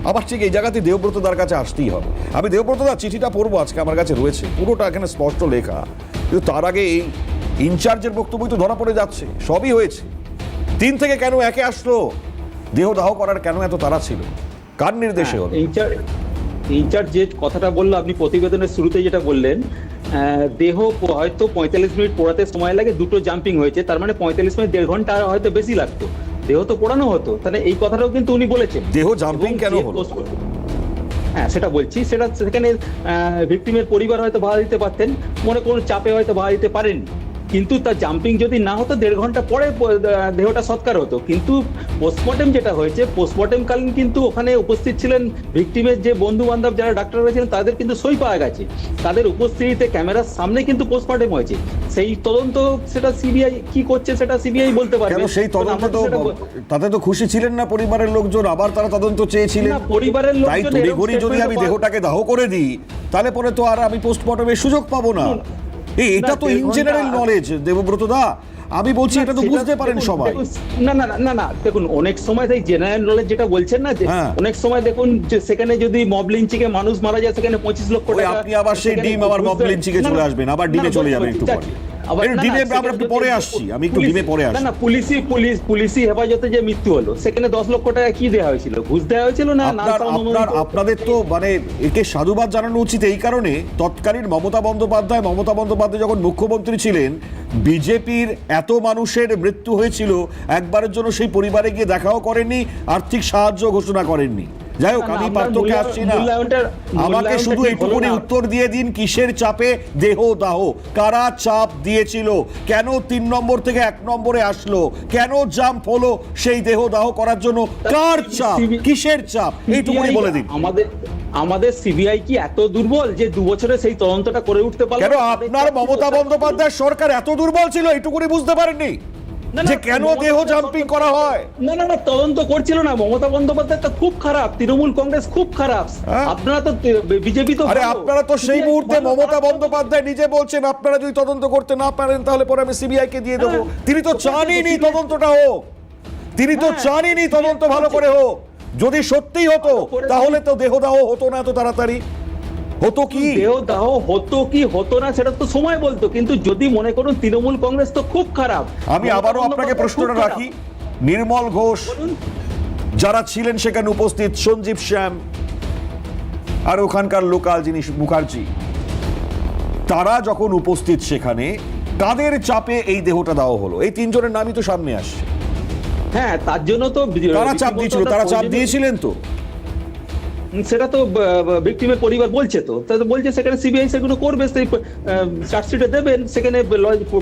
আবার ঠিক এই জায়গাতে দেবব্রতদার কাছে আসতেই হবে। আমি দেবব্রতদার চিঠিটা পড়বো, আজকে আমার কাছে রয়েছে, পুরোটা এখানে স্পষ্ট লেখা, কিন্তু তার আগে এই ইনচার্জের বক্তব্যই তো ধরা পড়ে যাচ্ছে। সবই হয়েছে, 3 থেকে কেন একে আসলো, দেহদাহ করার কেন এত তাড়া ছিল, কার নির্দেশে হলো? ইনচার্জ যে কথাটা বললো, আপনি প্রতিবেদনের শুরুতে যেটা বললেন, দেহ হয়তো 45 মিনিট পোড়াতে সময় লাগে, 2টো জাম্পিং হয়েছে, তার মানে 45 মিনিট 1.5 ঘন্টা হয়তো বেশি লাগতো, দেহ তো পোড়ানো হতো। তাহলে এই কথাটাও কিন্তু উনি বলেছেন। দেহ জাম্পিং কেন হলো? হ্যাঁ সেটা বলছি, সেটা সেখানে ভিকটিমের পরিবার হয়তো বাধা দিতে পারতেন, মনে করুন চাপে হয়তো বাধা দিতে পারেন, কিন্তু তার জাম্পিং যদি না হতো 1.5 ঘন্টা পরে দেহটা সৎকার হতো। কিন্তু পোস্টমর্টেম যেটা হয়েছে, পোস্টমর্টেম কালীন কিন্তু ওখানে উপস্থিত ছিলেন ভিকটিমের যে বন্ধু বান্ধব যারা ডাক্তাররা ছিলেন, তাদের কিন্তু সই পাওয়া গেছে, তাদের উপস্থিতিতে ক্যামেরার সামনে কিন্তু পোস্টমর্টেম হয়েছে। সেই তদন্ত সেটা সিবিআই কি করছে সেটা সিবিআই বলতে পারবে। কেন সেই তদন্ত তো তাতে তো খুশি ছিলেন না পরিবারের লোকজন, আবার তারা তদন্ত চেয়েছিলেন। না, পরিবারের লোকজন তাই তড়িঘড়ি যদি আমি দেহটাকে দাহ করে দিই, তাহলে পরে তো আর আমি পোস্টমর্টমের সুযোগ পাবো না। এটা তো ইন জেনারেল নলেজ দেবব্রত দা, আমি বলছি এটা তো বুঝতে পারেন সবাই। না না না না, দেখুন অনেক সময় সেই জেনারেল নলেজ যেটা বলছেন না, যে অনেক সময় দেখুন যে সেখানে যদি মব লিঞ্চিংয়ে মানুষ মারা যায়, সেখানে 25 লক্ষ টাকা। আপনি আবার সেই ডিম আবার মব লিঞ্চিংয়ে চলে আসবেন, আবার ডিমে চলে যাবেন একটু পরে। পুলিশি হেফাজতে যে মৃত্যু হলো, সেখানে 10 লক্ষ টাকা কি দেওয়া হয়েছিল? ঘুষ দেওয়া হয়েছিল না? আপনাদের তো মানে একে সাধুবাদ জানানো উচিত এই কারণে, তৎকালীন মমতা বন্দ্যোপাধ্যায় যখন মুখ্যমন্ত্রী ছিলেন, বিজেপির এত মানুষের মৃত্যু হয়েছিল, একবারের জন্য সেই পরিবারে গিয়ে দেখাও করেননি, আর্থিক সাহায্য ঘোষণা করেননি। যাই হোক, আমি পার্থক্যে আসছি না, আমাকে শুধু এইটুকুনি উত্তর দিয়ে দিন, কিসের চাপে দেহ দাহ, কারা চাপ দিয়েছিল, কেন 3 নম্বর থেকে 1 নম্বরে আসলো, কেন জাম্প হলো সেই দেহ দাহ করার জন্য, কার চাপ, কিসের চাপ, এইটুকুনি বলে দিন। আমাদের সিবিআই কি এত দুর্বল যে 2 বছরে সেই তদন্তটা করে উঠতে পারলো? কেন আপনার মমতা বন্দ্যোপাধ্যায় সরকার এত দুর্বল ছিল, এইটুকুনি বুঝতে পারেননি যে কেন দেহ জাম্পিং করা হয়? না না না, তদন্ত করছিল না। মমতা বন্দ্যোপাধ্যায় তো খুব খারাপ, তৃণমূল কংগ্রেস খুব খারাপ, আপনারা তো বিজেপি তো। আরে আপনারা তো সেই মুহূর্তে মমতা বন্দ্যোপাধ্যায় নিজে বলছেন, আপনারা যদি তদন্ত করতে না পারেন তাহলে পরে আমি সিবিআই কে দিয়ে দেবো। তিনি তো চানইনি তদন্তটা হোক, তিনি তো চানইনি তদন্ত ভালো করে হোক। যদি সত্যিই হতো তাহলে তো দেহদাহ হতো না এত তাড়াতাড়ি। হতো কি দেহদাহ হতো কি হতো না সেটা তো সময় বলতো, কিন্তু যদি মনে করুন তৃণমূল কংগ্রেস তো খুব খারাপ। আমি আবারও আপনাকে প্রশ্নটা রাখি, নির্মল ঘোষ যারা ছিলেন সেখানে উপস্থিত, সঞ্জীব শ্যাম আর ওখানকার লোকাল যিনি মুখার্জি, তারা যখন উপস্থিত সেখানে, কাদের চাপে এই দেহটা দেওয়া হলো? এই 3 জনের নামই তো সামনে আসছে। হ্যাঁ, তার জন্য তো তারা চাপ দিয়েছিল, তারা চাপ দিয়েছিলেন তো, সেটা তো ভিকটিমের পরিবার বলছে, তো তাদের বলছে সেখানে সিবিআই সেগুলো করবে, সেই চার্জশিটে দেবেন, সেখানে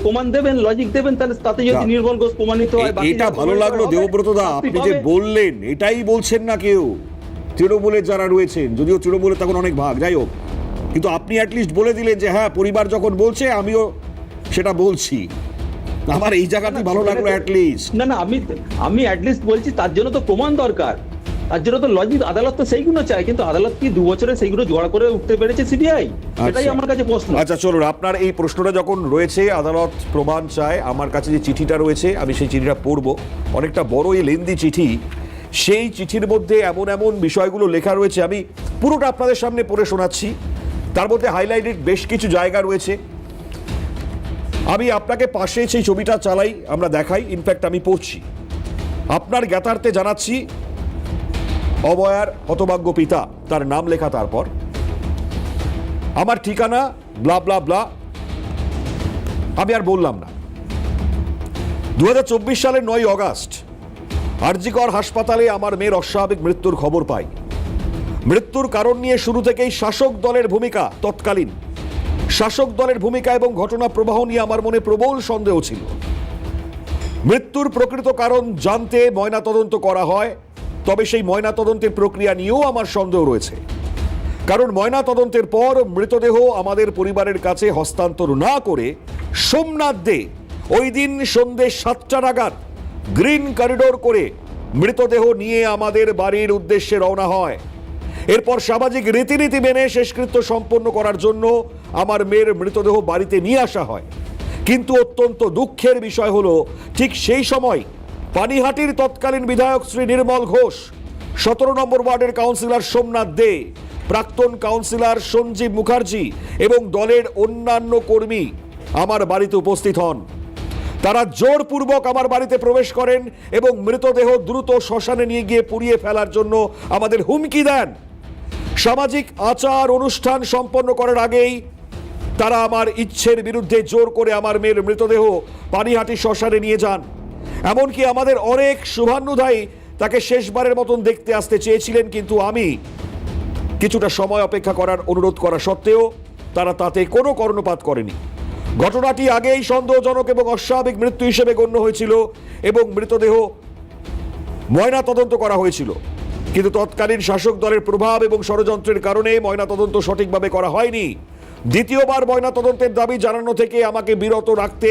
প্রমাণ দেবেন, লজিক দেবেন, তাহলে তাতে যদি নির্মল ঘোষ প্রমাণিত হয়। এটা ভালো লাগলো দেবব্রত দা, আপনি যে বললেন, এটাই বলছেন না কেউ তৃণমূলের যারা রয়েছেন, যদিও তৃণমূলের তখন অনেক ভাগ, যাই হোক, কিন্তু আপনি অ্যাটলিস্ট বলে দিলেন যে হ্যাঁ, পরিবার যখন বলছে আমিও সেটা বলছি। আমার এই জায়গাতেই ভালো লাগলো অ্যাটলিস্ট। না না, আমি অ্যাটলিস্ট বলছি, তার জন্য তো প্রমাণ দরকার, তার জন্য তো লজিক, আদালত তো সেইগুলো চায়, কিন্তু আদালত কি 2 বছরে সেইগুলো জোগাড় করে উঠতে পেরেছে সিবিআই? সেটাই আমার কাছে প্রশ্ন। আচ্ছা চলুন, আপনার এই প্রশ্নটা যখন রয়েছে, আদালত প্রমাণ চায়, আমার কাছে যে চিঠিটা রয়েছে আমি সেই চিঠিটা পড়বো, অনেকটা বড় এই লেন্দি চিঠি। সেই চিঠির মধ্যে এমন এমন বিষয়গুলো লেখা রয়েছে, আমি পুরোটা আপনাদের সামনে পড়ে শোনাচ্ছি। তার মধ্যে হাইলাইটেড বেশ কিছু জায়গা রয়েছে। আমি আপনাকে পাশে সেই ছবিটা চালাই, আমরা দেখাই, ইনফ্যাক্ট আমি পড়ছি। আপনার জ্ঞাতার্থে জানাচ্ছি, অবয়ার হতভাগ্য পিতা, তার নাম লেখা, তারপর আমার ঠিকানা ব্লা ব্লা ব্লা, আমি আর বললাম না। 2024 সালের 9 আগস্ট আরজিকর হাসপাতালে আমার মেয়ের অস্বাভাবিক মৃত্যুর খবর পাই। মৃত্যুর কারণ নিয়ে শুরু থেকেই শাসক দলের ভূমিকা, তৎকালীন শাসক দলের ভূমিকা এবং ঘটনা প্রবাহ নিয়ে আমার মনে প্রবল সন্দেহ ছিল। মৃত্যুর প্রকৃত কারণ জানতে ময়নাতদন্ত করা হয়, তবে সেই ময়নাতদন্তের প্রক্রিয়া নিয়েও আমার সন্দেহ রয়েছে। কারণ ময়নাতদন্তের পর মৃতদেহ আমাদের পরিবারের কাছে হস্তান্তর না করে সোমনাথ দে ওই দিন সন্ধ্যে 7টা নাগাদ গ্রিন করিডোর করে মৃতদেহ নিয়ে আমাদের বাড়ির উদ্দেশ্যে রওনা হয়। এরপর সামাজিক রীতিনীতি মেনে শেষকৃত্য সম্পন্ন করার জন্য আমার মেয়ের মৃতদেহ বাড়িতে নিয়ে আসা হয়। কিন্তু অত্যন্ত দুঃখের বিষয় হলো, ঠিক সেই সময় পানিহাটির তৎকালীন বিধায়ক শ্রী নির্মল ঘোষ, 17 নম্বর ওয়ার্ডের কাউন্সিলর সোমনাথ দে, প্রাক্তন কাউন্সিলর সঞ্জীব মুখার্জি এবং দলের অন্যান্য কর্মী আমার বাড়িতে উপস্থিত হন। তারা জোরপূর্বক আমার বাড়িতে প্রবেশ করেন এবং মৃতদেহ দ্রুত শ্মশানে নিয়ে গিয়ে পুড়িয়ে ফেলার জন্য আমাদের হুমকি দেন। সামাজিক আচার অনুষ্ঠান সম্পন্ন করার আগেই তারা আমার ইচ্ছের বিরুদ্ধে জোর করে আমার মেয়ের মৃতদেহ পানিহাটি শ্মশানে নিয়ে যান। এমনকি আমাদের অনেক শুভান্নুধায়ী তাকে শেষবারের মতন দেখতে আসতে চেয়েছিলেন, কিন্তু আমি কিছুটা সময় অপেক্ষা করার অনুরোধ করা সত্ত্বেও তারা তাতে কোনো কর্ণপাত করেনি। ঘটনাটি আগেই সন্দেহজনক এবং অস্বাভাবিক মৃত্যু হিসেবে গণ্য হয়েছিল এবং মৃতদেহ ময়না তদন্ত করা হয়েছিল, কিন্তু তৎকালীন শাসক দলের প্রভাব এবং ষড়যন্ত্রের কারণে ময়না তদন্ত সঠিকভাবে করা হয়নি। দ্বিতীয়বার ময়না তদন্তের দাবি জানানো থেকে আমাকে বিরত রাখতে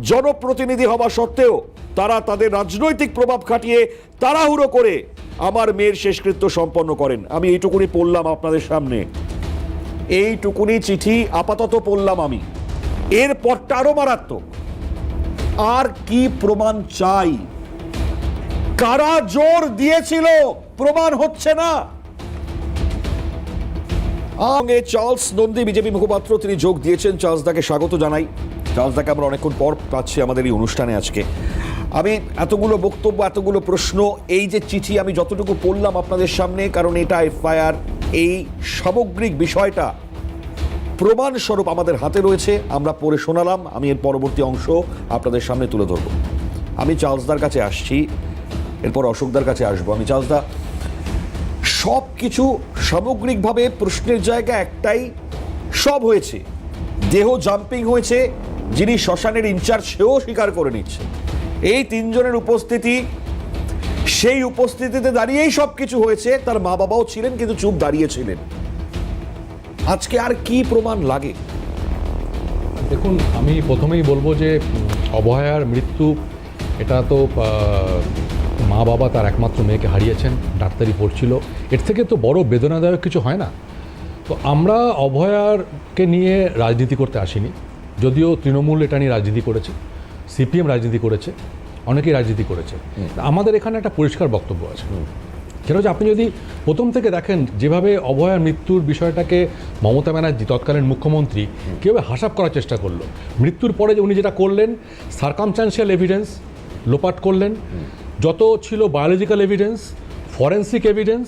জনপ্রতিনিধি হওয়া সত্ত্বেও তারা তাদের রাজনৈতিক প্রভাব খাটিয়ে তাড়াহুড়ো করে আমার মেয়ের শেষকৃত্য সম্পন্ন করেন। আমি এইটুকুনি পড়লাম আপনাদের সামনে, এইটুকুনি চিঠি আপাতত পড়লাম আমি। এর পরটা আরো মারাত্মক। আর কি প্রমাণ চাই? কারা জোর দিয়েছিল প্রমাণ হচ্ছে না। সঙ্গে চার্লস নন্দী বিজেপি মুখপাত্র, তিনি যোগ দিয়েছেন। চার্লস দাকে স্বাগত জানাই। চার্লস দাকে আমরা অনেকক্ষণ পর পাচ্ছি আমাদের এই অনুষ্ঠানে আজকে। আমি এতগুলো বক্তব্য, এতগুলো প্রশ্ন, এই যে চিঠি আমি যতটুকু পড়লাম আপনাদের সামনে, কারণ এটা এফআইআর, এই সামগ্রিক বিষয়টা প্রমাণস্বরূপ আমাদের হাতে রয়েছে, আমরা পড়ে শোনালাম। আমি এর পরবর্তী অংশ আপনাদের সামনে তুলে ধরব। আমি চার্লসদার কাছে আসছি, এরপর অশোকদার কাছে আসবো। আমি চার্লসদা, সব কিছু সামগ্রিকভাবে প্রশ্নের জায়গা একটাই, সব হয়েছে, দেহ জাম্পিং হয়েছে, যিনি শ্মশানের ইনচার্জ সেও স্বীকার করে নিচ্ছে। এই তিনজনের উপস্থিতি, সেই উপস্থিতিতে দাঁড়িয়েই সব কিছু হয়েছে। তার মা বাবাও ছিলেন কিন্তু চুপ দাঁড়িয়েছিলেন। আজকে আর কি প্রমাণ লাগে? দেখুন, আমি প্রথমেই বলবো যে অভয়ার মৃত্যু, এটা তো মা বাবা তার একমাত্র মেয়েকে হারিয়েছেন, ডাক্তারি পড়ছিল, এর থেকে তো বড় বেদনাদায়ক কিছু হয় না। তো আমরা অভয়ারকে নিয়ে রাজনীতি করতে আসিনি, যদিও তৃণমূল এটা নিয়ে রাজনীতি করেছে, সিপিএম রাজনীতি করেছে, অনেকেই রাজনীতি করেছে। আমাদের এখানে একটা পরিষ্কার বক্তব্য আছে, সেটা হচ্ছে, আপনি যদি প্রথম থেকে দেখেন যেভাবে অভয়ার মৃত্যুর বিষয়টাকে মমতা ব্যানার্জি তৎকালীন মুখ্যমন্ত্রী কীভাবে হাসাপ করার চেষ্টা করলো। মৃত্যুর পরে যে উনি যেটা করলেন, সার্কামস্ট্যান্সিয়াল এভিডেন্স লোপাট করলেন, যত ছিল বায়োলজিক্যাল এভিডেন্স, ফরেন্সিক এভিডেন্স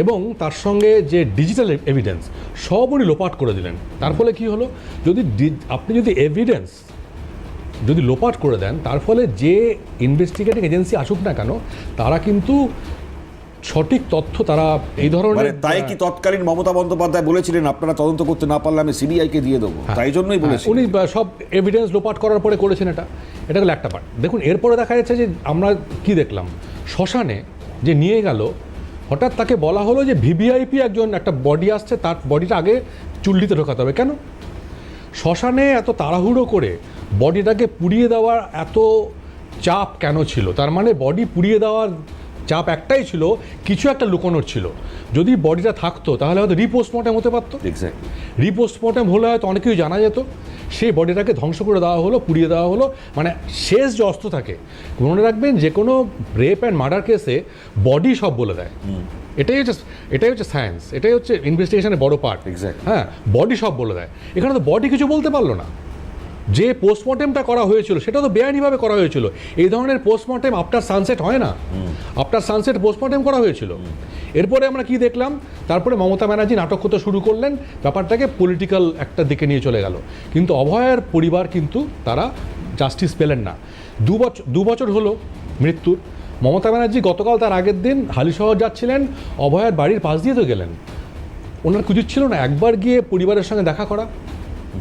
এবং তার সঙ্গে যে ডিজিটাল এভিডেন্স, সব উনি লোপাট করে দিলেন। তার ফলে কী হলো, আপনি যদি এভিডেন্স যদি লোপাট করে দেন, তার ফলে যে ইনভেস্টিগেটিং এজেন্সি আসুক না কেন, তারা কিন্তু সঠিক তথ্য, তারা এই ধরনের, তাই কি তৎকালীন মমতা বন্দ্যোপাধ্যায় বলেছিলেন আপনারা তদন্ত করতে না পারলে আমি সিবিআইকে দিয়ে দেবো, তাই জন্যই বলেছি। উনি সব এভিডেন্স লোপাট করার পরে করেছেন এটা হলো একটা পার্ট। দেখুন, এরপরে দেখা যাচ্ছে যে আমরা কি দেখলাম, শ্মশানে যে নিয়ে গেল, হঠাৎ তাকে বলা হলো যে ভিভিআইপি একজন একটা বডি আসছে, তার বডিটা আগে চুল্লিতে ঢোকাতে হবে। কেন শ্মশানে এত তাড়াহুড়ো করে বডিটাকে পুড়িয়ে দেওয়ার এত চাপ কেন ছিল? তার মানে বডি পুড়িয়ে দেওয়ার চাপ একটাই ছিল, কিছু একটা লুকোনোর ছিল। যদি বডিটা থাকতো তাহলে হয়তো রিপোস্টমর্টেম হতে পারতো। রিপোস্টমর্টেম হলে হয়তো অনেক কিছু জানা যেত। সেই বডিটাকে ধ্বংস করে দেওয়া হলো, পুড়িয়ে দেওয়া হলো। মানে শেষ যে অস্ত্র থাকে, মনে রাখবেন, যে কোনো রেপ অ্যান্ড মার্ডার কেসে বডি সব বলে দেয়। এটাই হচ্ছে সায়েন্স, এটাই হচ্ছে ইনভেস্টিগেশনের বড় পার্ট। হ্যাঁ, বডি সব বলে দেয়। এখানে তো বডি কিছু বলতে পারলো না। যে পোস্টমর্টেমটা করা হয়েছিল সেটা তো বেআইনিভাবে করা হয়েছিল। এই ধরনের পোস্টমর্টেম আফটার সানসেট হয় না, আফটার সানসেট পোস্টমর্টেম করা হয়েছিল। এরপরে আমরা কি দেখলাম, তারপরে মমতা ব্যানার্জি নাটক করতে শুরু করলেন, ব্যাপারটাকে পলিটিক্যাল একটা দিকে নিয়ে চলে গেল। কিন্তু অভয়ার পরিবার কিন্তু তারা জাস্টিস পেলেন না। 2 বছর হলো মৃত্যুর। মমতা ব্যানার্জি গতকাল তার আগের দিন হালিশহর যাচ্ছিলেন, অভয়ার বাড়ির পাশ দিয়ে তো গেলেন। ওনার উচিত ছিল না একবার গিয়ে পরিবারের সঙ্গে দেখা করা,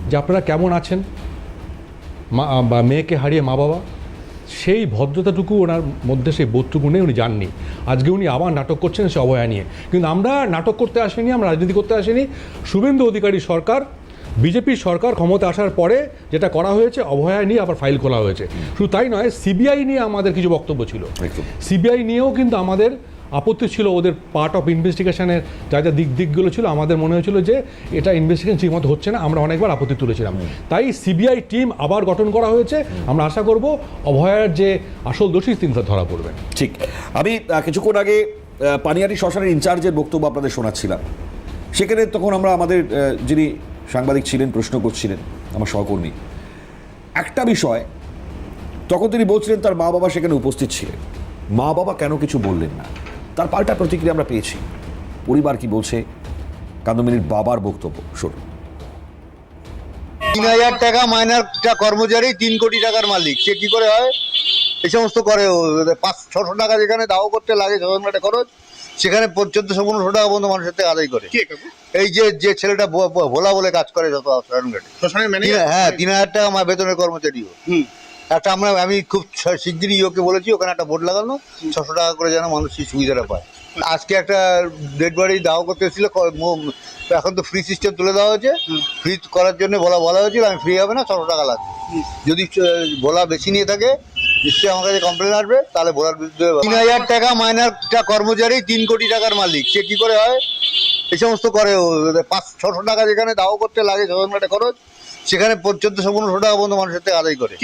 যে আপনারা কেমন আছেন, বা মেয়েকে হারিয়ে মা বাবা? সেই ভদ্রতাটুকু ওনার মধ্যে, সেই বোধটুকু নেই, উনি যাননি। আজকে উনি আবার নাটক করছেন সে অভয়া নিয়ে। কিন্তু আমরা নাটক করতে আসিনি, আমরা রাজনীতি করতে আসিনি। শুভেন্দু অধিকারী সরকার, বিজেপির সরকার ক্ষমতা আসার পরে যেটা করা হয়েছে, অভয়া নিয়ে আবার ফাইল খোলা হয়েছে। শুধু তাই নয়, সিবিআই নিয়ে আমাদের কিছু বক্তব্য ছিল। সিবিআই নিয়েও কিন্তু আমাদের আপত্তি ছিল। ওদের পার্ট অফ ইনভেস্টিগেশনের যা যা দিকগুলো ছিল, আমাদের মনে হয়েছিল যে এটা ইনভেস্টিগেশন ঠিকমতো হচ্ছে না। আমরা অনেকবার আপত্তি তুলেছিলাম। তাই সিবিআই টিম আবার গঠন করা হয়েছে। আমরা আশা করব অভয়ার যে আসল দোষী, তিনি ধরা পড়বেন। ঠিক। আমি কিছুক্ষণ আগে পানিয়ারি শ্মশানের ইনচার্জের বক্তব্য আপনাদের শোনাচ্ছিলাম। সেখানে তখন আমরা আমাদের যিনি সাংবাদিক ছিলেন, প্রশ্ন করছিলেন, আমার সহকর্মী, একটা বিষয় তখন তিনি বলছিলেন তার মা বাবা সেখানে উপস্থিত ছিলেন, মা বাবা কেন কিছু বললেন না। তার পাল্টা প্রতিক্রিয়া আমরা পেয়েছি। পরিবার কি বলছে, কান্দমিনীর বাবার বক্তব্য শুনুন। 3000 টাকা মাইনার কর্মচারী, 3 কোটি টাকার মালিক, সে কি করে হয়? এই সমস্ত করে 500-600 টাকা যেখানে দাও করতে লাগে, 600 টাকা খরচ, সেখানে 1400-1500 টাকা পর্যন্ত মানুষের থেকে আদায় করে। এই যে ছেলেটা ভোলা বলে কাজ করে যত শ্মশানের ম্যানেজার, হ্যাঁ 3000 টাকা আমার বেতনের কর্মচারীও। একটা আমি খুব শিগগিরই ইওকে বলেছি ওখানে একটা বোর্ড লাগানো 600 টাকা করে যেন মানুষ সেই সুবিধাটা পায়। আজকে একটা ডেড বডি দাহ করতে এসেছিল, এখন তো ফ্রি সিস্টেম তুলে দেওয়া হয়েছে। ফ্রি করার জন্য বলা হয়েছিল আমি ফ্রি হবে না, 600 টাকা লাগবে। যদি ভোলা বেশি নিয়ে থাকে নিশ্চয়ই আমার কাছে কমপ্লেন আসবে, তাহলে ভোলার বিরুদ্ধে 3000 টাকা মাইনারটা কর্মচারী 3 কোটি টাকার মালিক, সে কি করে হয়? এই সমস্ত করে 500-600 টাকা যেখানে দাহ করতে লাগে একটা খরচ, সেখানে 1400-1500 টাকা পর্যন্ত মানুষের থেকে আদায় করে।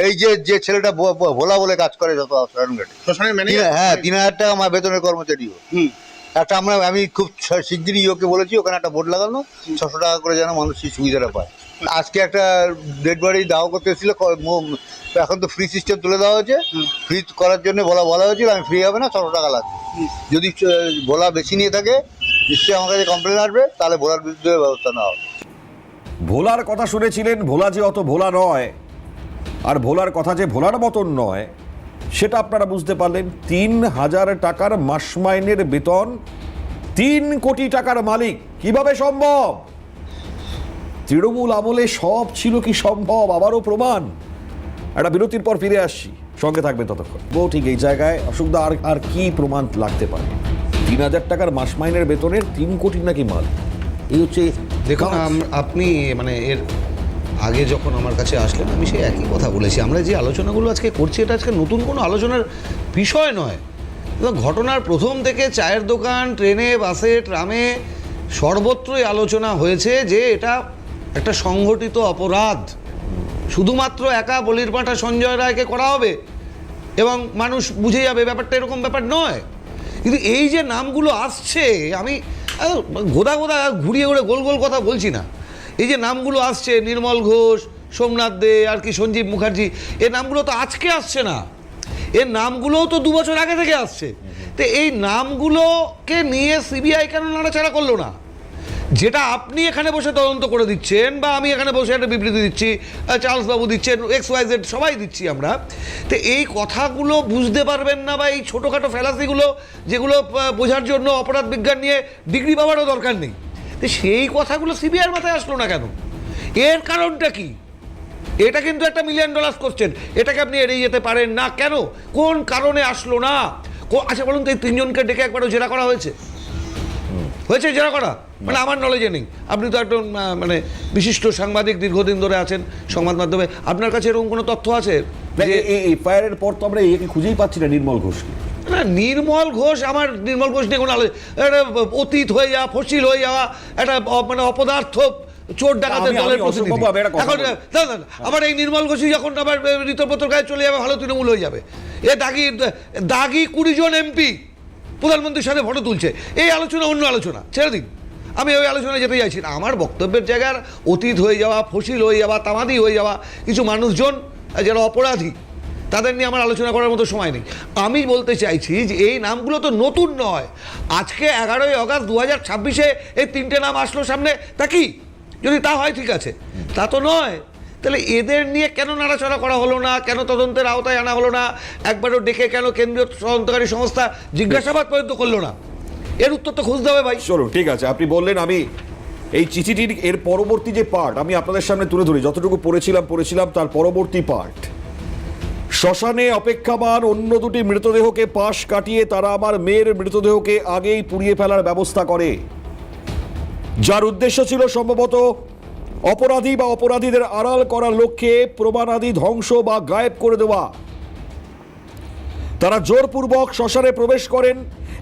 এই যে ছেলেটা ভোলা বলে কাজ করে যত শ্মশানের ম্যানেজার, হ্যাঁ 3000 টাকা আমার বেতনের কর্মচারীও। একটা আমি খুব শিগগিরই ইওকে বলেছি ওখানে একটা বোর্ড লাগানো 600 টাকা করে যেন মানুষ সেই সুবিধাটা পায়। আজকে একটা ডেড বডি দাহ করতে এসেছিল, এখন তো ফ্রি সিস্টেম তুলে দেওয়া হয়েছে। ফ্রি করার জন্য বলা হয়েছিল আমি ফ্রি হবে না, 600 টাকা লাগবে। যদি ভোলা বেশি নিয়ে থাকে নিশ্চয়ই আমার কাছে কমপ্লেন আসবে, তাহলে ভোলার বিরুদ্ধে ব্যবস্থা নেওয়া হবে। ভোলার কথা শুনেছিলেন, ভোলা যে অত ভোলা নয়, আর ভোলার কথা যে ভোলার মতন নয় সেটা আপনারা বুঝতে পারলেন। 3000 টাকার মাস মাইনের বেতন, 3 কোটি টাকার মালিক, কিভাবে সম্ভব? তৃণমূল আমলে সব ছিল কি সম্ভব? আবারও প্রমাণ। একটা বিরতির পর ফিরে আসছি, সঙ্গে থাকবে ততক্ষণ। ঠিক এই জায়গায় অসুবিধা আর কি প্রমাণ লাগতে পারে? 3000 টাকার মাস মাইনের বেতনের 3 কোটি নাকি মাল, এই হচ্ছে। দেখুন আপনি মানে এর আগে যখন আমার কাছে আসলেন আমি সেই একই কথা বলেছি, আমরা যে আলোচনাগুলো আজকে করছি এটা আজকে নতুন কোনো আলোচনার বিষয় নয়। ঘটনার প্রথম থেকে চায়ের দোকান, ট্রেনে, বাসে, ট্রামে সর্বত্রই আলোচনা হয়েছে যে এটা একটা সংগঠিত অপরাধ। শুধুমাত্র একা বলির পাঁঠা সঞ্জয় রায়কে করা হবে এবং মানুষ বুঝে যাবে, ব্যাপারটা এরকম ব্যাপার নয়। কিন্তু এই যে নামগুলো আসছে, আমি গোদা ঘুরিয়ে গোল গোল কথা বলছি না। এই যে নামগুলো আসছে, নির্মল ঘোষ, সোমনাথ দে, আর কি সঞ্জীব মুখার্জি, এই নামগুলো তো আজকে আসছে না, এর নামগুলোও তো 2 বছর আগে থেকে আসছে। তো এই নামগুলোকে নিয়ে সিবিআই কেন নাড়াচাড়া করলো না? যেটা আপনি এখানে বসে তদন্ত করে দিচ্ছেন বা আমি এখানে বসে একটা বিবৃতি দিচ্ছি, চার্লসবাবু দিচ্ছেন, XYZ সবাই দিচ্ছি আমরা, তো এই কথাগুলো বুঝতে পারবেন না বা এই ছোটোখাটো ফ্যালাসিগুলো যেগুলো বোঝার জন্য অপরাধ বিজ্ঞান নিয়ে ডিগ্রি পাওয়ারও দরকার নেই, তো সেই কথাগুলো সিবিআইয়ের মাথায় আসলো না কেন? এর কারণটা কি? এটা কিন্তু একটা $1 মিলিয়ন কোশ্চেন, এটাকে আপনি এড়িয়ে যেতে পারেন না কেন? কোন কারণে আসলো না? আচ্ছা বলুন তো, এই 3 জনকে ডেকে একবারও জেরা করা হয়েছে? জেরা করা? মানে আমার নলেজে নেই। আপনি তো একজন মানে বিশিষ্ট সাংবাদিক, দীর্ঘদিন ধরে আছেন সংবাদ মাধ্যমে, আপনার কাছে এরকম কোনো তথ্য আছে? এফআইআর পর তো আমরা একে খুঁজেই পাচ্ছি না, নির্মল ঘোষকে। না, নির্মল ঘোষ, আমার নির্মল ঘোষ নিয়ে কোনো একটা অতীত হয়ে যাওয়া, ফসিল হয়ে যাওয়া, একটা মানে অপদার্থ চোর ডাকাতের দলের প্রতিনিধি। এখন আবার এই নির্মল ঘোষই যখন আবার ঋতব্রতর কাছে চলে যাবে, ভালো তৃণমূল হয়ে যাবে। এ দাগি 20 জন এমপি প্রধানমন্ত্রীর সাথে ফটো তুলছে, এই আলোচনা অন্য আলোচনা, ছেড়ে দিন। আমি ওই আলোচনায় যেতে চাইছি না। আমার বক্তব্যের জায়গার অতীত হয়ে যাওয়া, ফসিল হয়ে যাওয়া, তামাদি হয়ে যাওয়া কিছু মানুষজন যারা অপরাধী, তাদের নিয়ে আমার আলোচনা করার মতো সময় নেই। আমি বলতে চাইছি যে এই নামগুলো তো নতুন নয়। আজকে 11ই আগস্ট 2026-এ এই 3টে নাম আসলো সামনে, তা কি? যদি তা হয় ঠিক আছে, তা তো নয়। তাহলে এদের নিয়ে কেন নাড়াচড়া করা হলো না? কেন তদন্তের আওতায় আনা হলো না? একবারও ডেকে কেন কেন্দ্রীয় তদন্তকারী সংস্থা জিজ্ঞাসাবাদ পর্যন্ত করলো না? এর উত্তর তো খুঁজতে হবে ভাই। চলুন ঠিক আছে, আপনি বললেন, আমি এই চিঠিটির এর পরবর্তী যে পার্ট আমি আপনাদের সামনে তুলে ধরি, যতটুকু পড়েছিলাম তার পরবর্তী পার্ট। শ্মশানে অপেক্ষামান অন্য 2টি মৃতদেহকে পাশ কাটিয়ে তারা আমার মেয়ের মৃতদেহকে আগেই পুড়িয়ে ফেলার ব্যবস্থা করে, যার উদ্দেশ্য ছিল সম্ভবত অপরাধী বা অপরাধীদের আড়াল করার লক্ষ্যে প্রমাণাদি ধ্বংস বা গায়েব করে দেওয়া। তারা জোরপূর্বক শ্মশানে প্রবেশ করেন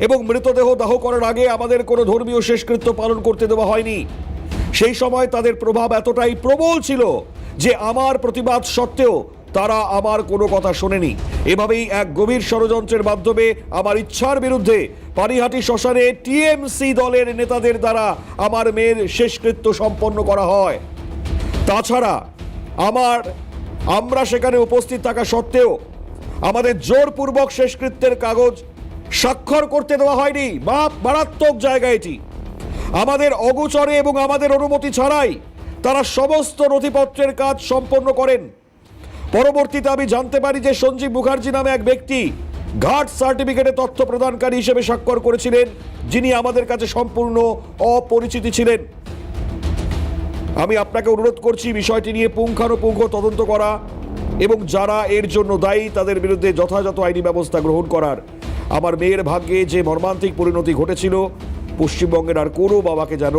এবং মৃতদেহ দাহ করার আগে আমাদের কোনো ধর্মীয় শেষকৃত্য পালন করতে দেওয়া হয়নি। সেই সময় তাদের প্রভাব এতটাই প্রবল ছিল যে আমার প্রতিবাদ সত্ত্বেও তারা আমার কোনো কথা শোনেনি। এভাবেই এক গভীর ষড়যন্ত্রের মাধ্যমে আমার ইচ্ছার বিরুদ্ধে পানিহাটি শ্মশানে টিএমসি দলের নেতাদের দ্বারা আমার মেয়ের শেষকৃত্য সম্পন্ন করা হয়। তাছাড়া আমরা সেখানে উপস্থিত থাকা সত্ত্বেও আমাদের জোরপূর্বক শেষকৃত্যের কাগজ স্বাক্ষর করতে দেওয়া হয়নি। মারাত্মক জায়গা এটি। আমাদের অগোচরে এবং আমাদের অনুমতি ছাড়াই তারা সমস্ত নথিপত্রের কাজ সম্পন্ন করেন। পরবর্তীতে আমি জানতে পারি যে সঞ্জীব মুখার্জি নামে এক ব্যক্তি ঘাট সার্টিফিকেটে তথ্য প্রদানকারী হিসেবে স্বাক্ষর করেছিলেন, যিনি আমাদের কাছে সম্পূর্ণ অপরিচিত ছিলেন। আমি আপনাকে অনুরোধ করছি বিষয়টি নিয়ে পুঙ্খানুপুঙ্খ তদন্ত করা এবং যারা এর জন্য দায়ী তাদের বিরুদ্ধে যথাযথ আইনি ব্যবস্থা গ্রহণ করার। আমার মেয়ের ভাগ্যে যে মর্মান্তিক পরিণতি ঘটেছিল, পশ্চিমবঙ্গের আর কোনো বাবাকে যেন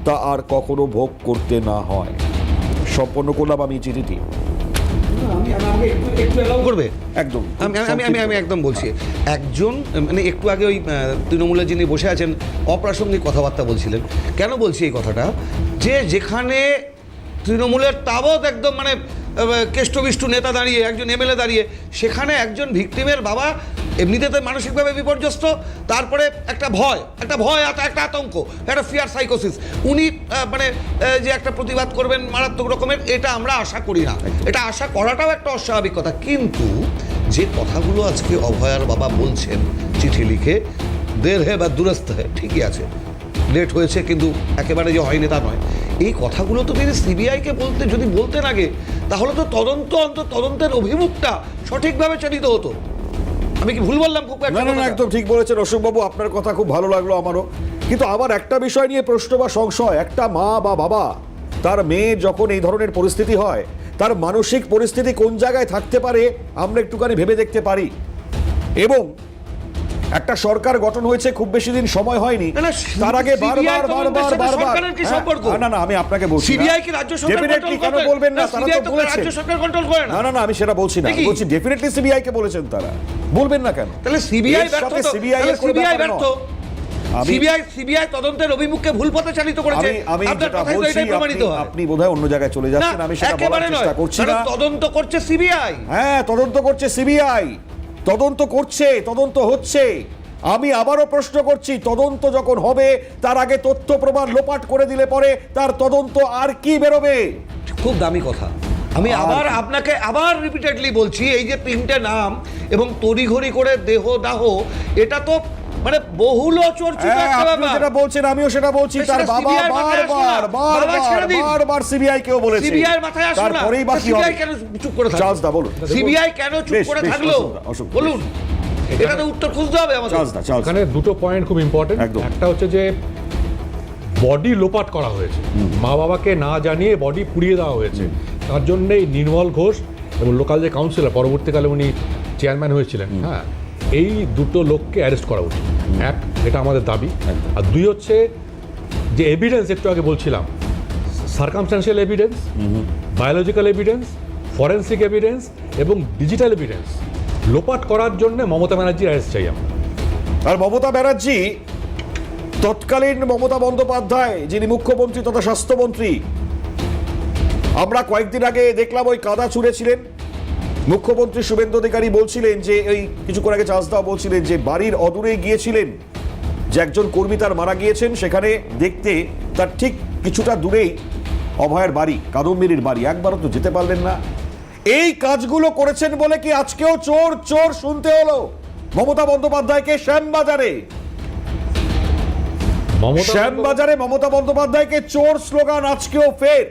তা আর কখনো ভোগ করতে না হয়। সম্পন্ন করলাম আমি চিঠিটি। একটু অ্যালাউ করবে? একদম আমি একদম বলছি, একজন মানে একটু আগে ওই তৃণমূলের যিনি বসে আছেন অপ্রাসঙ্গিক কথাবার্তা বলছিলেন। কেন বলছি এই কথাটা? যে যেখানে তৃণমূলের তাবৎ একদম মানে কেষ্টবিষ্টু নেতা দাঁড়িয়ে, একজন এমএলএ দাঁড়িয়ে, সেখানে একজন ভিকটিমের বাবা এমনিতে তো মানসিকভাবে বিপর্যস্ত, তারপরে একটা ভয়, একটা আতঙ্ক, একটা ফিয়ার সাইকোসিস, উনি মানে যে একটা প্রতিবাদ করবেন মারাত্মক রকমের, এটা আমরা আশা করি না। এটা আশা করাটাও একটা অস্বাভাবিক কথা। কিন্তু যে কথাগুলো আজকে অভয়ার বাবা বলছেন চিঠি লিখে, দের হে বা দুরস্ত হে, ঠিকই আছে, লেট হয়েছে কিন্তু একেবারে যে হয়নি তা নয়। এই কথাগুলো তো তিনি সিবিআইকে যদি বলতেন আগে, তাহলে তো তদন্তের অভিমুখটা সঠিকভাবে চালিত হতো। আমি কি ভুল বললাম? খুব না, একদম ঠিক বলেছেন অশোকবাবু, আপনার কথা খুব ভালো লাগলো আমারও। কিন্তু আবার একটা বিষয় নিয়ে প্রশ্ন বা সংশয়, একটা মা বা বাবা তার মেয়ে যখন এই ধরনের পরিস্থিতি হয়, তার মানসিক পরিস্থিতি কোন জায়গায় থাকতে পারে আমরা একটুখানি ভেবে দেখতে পারি। এবং একটা সরকার গঠন হয়েছে, খুব বেশি দিন সময় হয়নি, তার আগে বারবার না আমি আপনাকে বলছি সিবিআই কি রাজ্য সরকার ডেফিনেটলি কেন বলবেন না, তারা তো বলেছেন রাজ্য সরকার কন্ট্রোল করে না। না আমি সেটা বলছি না, বলছি ডেফিনেটলি সিবিআই কে বলেছেন, তারা বলবেন না কেন? তাহলে সিবিআই ব্যর্থ, সিবিআই তদন্তের অভিমুখে ভুল পথে চালিত করেছে। আমি যেটা বলছি আপনি বোধহয় অন্য জায়গায় চলে যাচ্ছেন, আমি সেটা বলার চেষ্টা করছি না। তদন্ত করছে সিবিআই, হ্যাঁ তদন্ত করছে সিবিআই, তদন্ত হচ্ছে। আমি আবারও প্রশ্ন করছি, তদন্ত যখন হবে তার আগে তথ্য প্রমাণ লোপাট করে দিলে পরে তার তদন্ত আর কি বেরোবে? খুব দামি কথা। আমি আপনাকে রিপিটেডলি বলছি, এই যে তিনটে নাম এবং তড়িঘড়ি করে দেহদাহ, এটা তো মানে বহুল চর্চিত একটা ব্যাপার। যেটা বলছেন আমিও সেটা বলছি, তার বাবা বারবার সিবিআই কেও বলেছে, সিবিআই মাথায় আসে না, তারপরেই বাকি সিবিআই কেন চুপ করে থাকলো? চার্লস দা বলুন, সিবিআই কেন চুপ করে থাকলো বলুন, এটা তো উত্তর খুঁজতে হবে আমাদের। এখানে দুটো পয়েন্ট খুব ইম্পর্টেন্ট। একটা হচ্ছে যে বডি লোপাট করা হয়েছে, মা বাবাকে না জানিয়ে বডি পুড়িয়ে দেওয়া হয়েছে। তার জন্যই নির্মল ঘোষ এবং লোকাল যে কাউন্সিলর, পরবর্তীকালে উনি চেয়ারম্যান হয়েছিলেন, হ্যাঁ, এই দুটো লোককে অ্যারেস্ট করা উচিত। এক, এটা আমাদের দাবি। আর দুই হচ্ছে যে এভিডেন্স, একটু আগে বলছিলাম, circumstantial evidence, biological evidence, forensic evidence এবং ডিজিটাল এভিডেন্স লোপাট করার জন্য মমতা ব্যানার্জির অ্যারেস্ট চাই আমরা। আর মমতা ব্যানার্জি, তৎকালীন মমতা বন্দ্যোপাধ্যায় যিনি মুখ্যমন্ত্রী তথা স্বাস্থ্যমন্ত্রী, আমরা কয়েকদিন আগে দেখলাম ওই কাদা ছুঁড়েছিলেন। মুখ্যমন্ত্রী শুভেন্দু অধিকারী বলছিলেন যে, এই কিছুক্ষণ আগে চাষদাও বলছিলেন যে বাড়ির অদূরে গিয়েছিলেন, যে একজন কর্মী তার মারা গিয়েছেন, সেখানে দেখতে তার ঠিক কিছুটা দূরেই অভয়ের বাড়ি, কাদম্বিনীর বাড়ি, একবারও তো যেতে পারলেন না। এই কাজগুলো করেছেন বলে কি আজকেও চোর চোর শুনতে হলো মমতা বন্দ্যোপাধ্যায়কে? শ্যামবাজারে মমতা বন্দ্যোপাধ্যায়কে চোর স্লোগান আজকেও ফের,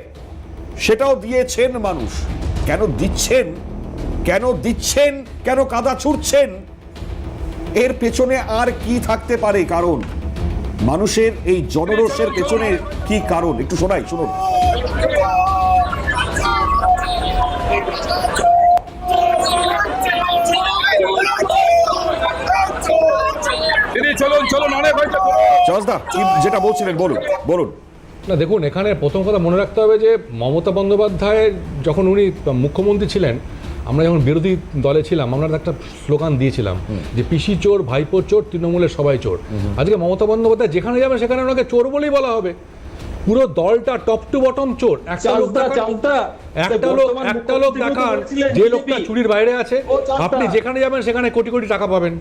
সেটাও দিয়েছেন মানুষ। কেন দিচ্ছেন, কেন কাদা ছুটছেন, এর পেছনে আর কি থাকতে পারে কারণ? মানুষের এই জনরোষের পেছনে কি কারণ? একটু শোনাই, শুনুন। যেটা বলছিলেন বলুন। না দেখুন, এখানে প্রথম কথা মনে রাখতে হবে যে মমতা বন্দ্যোপাধ্যায়ের যখন উনি মুখ্যমন্ত্রী ছিলেন, আমরা যখন বিরোধী দলে ছিলাম, আমরা একটা স্লোগান দিয়েছিলাম যে পিসি চোর, ভাইপো চোর, তৃণমূলের সবাই চোর। আজকে মমতা বন্দ্যোপাধ্যায় যেখানে যাবে সেখানে ওনাকে চোর বলেই বলা হবে। পুরো দলটা টপ টু বটম চোর। একটা লোক দেখান যে লোকটা চুরির বাইরে আছে, আপনি যেখানে যাবেন সেখানে কোটি কোটি টাকা পাবেন।